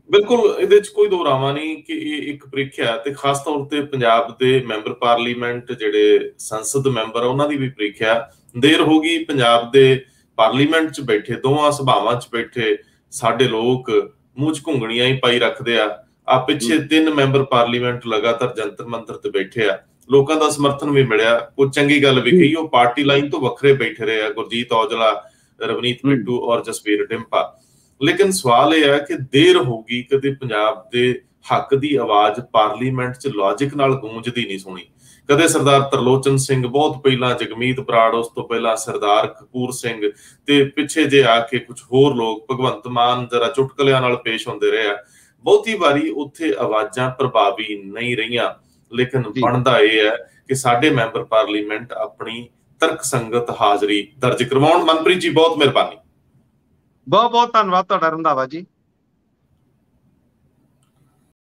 ਬਿਲਕੁਲ, ਇਹਦੇ ਚ ਕੋਈ ਦੋਰਾਵਾ ਨਹੀਂ ਕਿ ਇਹ ਇੱਕ ਪ੍ਰੀਖਿਆ, ਤੇ ਖਾਸ ਤੌਰ ਤੇ ਪੰਜਾਬ ਦੇ ਮੈਂਬਰ ਪਾਰਲੀਮੈਂਟ ਜਿਹੜੇ ਸੰਸਦ ਮੈਂਬਰ ਆ ਉਹਨਾਂ ਦੀ ਵੀ ਪ੍ਰੀਖਿਆ। ਦੇਰ ਹੋ ਗਈ, ਪੰਜਾਬ ਦੇ ਪਾਰਲੀਮੈਂਟ ਚ ਬੈਠੇ, ਦੋਵਾਂ ਸਭਾਵਾਂ ਚ ਬੈਠੇ ਸਾਡੇ ਲੋਕ ਮੂੰਹ ਚ ਘੁੰਗਣੀਆਂ ਹੀ ਪਾਈ ਰੱਖਦੇ ਆ। ਪਿੱਛੇ 3 ਮੈਂਬਰ ਪਾਰਲੀਮੈਂਟ ਲਗਾਤਾਰ ਜੰਤਰ ਮੰਤਰ ਤੇ ਬੈਠੇ ਆ, ਲੋਕਾਂ ਦਾ ਸਮਰਥਨ ਵੀ ਮਿਲਿਆ, ਕੋਈ ਚੰਗੀ ਗੱਲ ਵੀ ਕਹੀ। ਉਹ ਪਾਰਟੀ ਲਾਈਨ ਤੋਂ ਵੱਖਰੇ ਬੈਠੇ ਰਹੇ ਆ, ਗੁਰਜੀਤ ਔਜਲਾ, ਰਵਨੀਤ ਬਿੱਟੂ ਔਰ ਜਸਵੀਰ ਡਿੰਪਾ। ਲੇਕਿਨ ਸਵਾਲ ਇਹ ਹੈ ਕਿ ਦੇਰ ਹੋ ਗਈ, ਕਦੇ ਪੰਜਾਬ ਦੇ ਹੱਕ ਦੀ ਆਵਾਜ਼ ਪਾਰਲੀਮੈਂਟ 'ਚ ਲੌਜਿਕ ਨਾਲ ਗੂੰਜਦੀ ਨਹੀਂ ਸੁਣੀ। ਕਦੇ ਸਰਦਾਰ ਤਰਲੋਚਨ ਸਿੰਘ, ਬਹੁਤ ਪਹਿਲਾਂ ਜਗਮੀਤ ਬਰਾੜ, ਉਸ ਤੋਂ ਪਹਿਲਾਂ ਸਰਦਾਰ ਕਪੂਰ ਸਿੰਘ, ਤੇ ਪਿੱਛੇ ਜੇ ਆ ਕੇ ਕੁਝ ਹੋਰ ਲੋਕ, ਭਗਵੰਤ ਮਾਨ ਜਰਾ ਚੁਟਕਲਿਆਂ ਨਾਲ ਪੇਸ਼ ਹੁੰਦੇ ਰਹੇ ਆ। ਬਹੁਤੀ ਵਾਰੀ ਉੱਥੇ ਆਵਾਜ਼ਾਂ ਪ੍ਰਭਾਵੀ ਨਹੀਂ ਰਹੀਆਂ। ਲੇਕਿਨ ਬਣਦਾ ਇਹ ਹੈ ਕਿ ਸਾਡੇ ਮੈਂਬਰ ਪਾਰਲੀਮੈਂਟ ਆਪਣੀ ਤਰਕਸੰਗਤ ਹਾਜ਼ਰੀ ਦਰਜ ਕਰਵਾਉਣ। ਮਨਪ੍ਰੀਤ ਜੀ, ਬਹੁਤ ਮਿਹਰਬਾਨੀ। ਬਹੁਤ ਬਹੁਤ ਧੰਨਵਾਦ ਤੁਹਾਡਾ ਰੰਧਾਵਾ ਜੀ।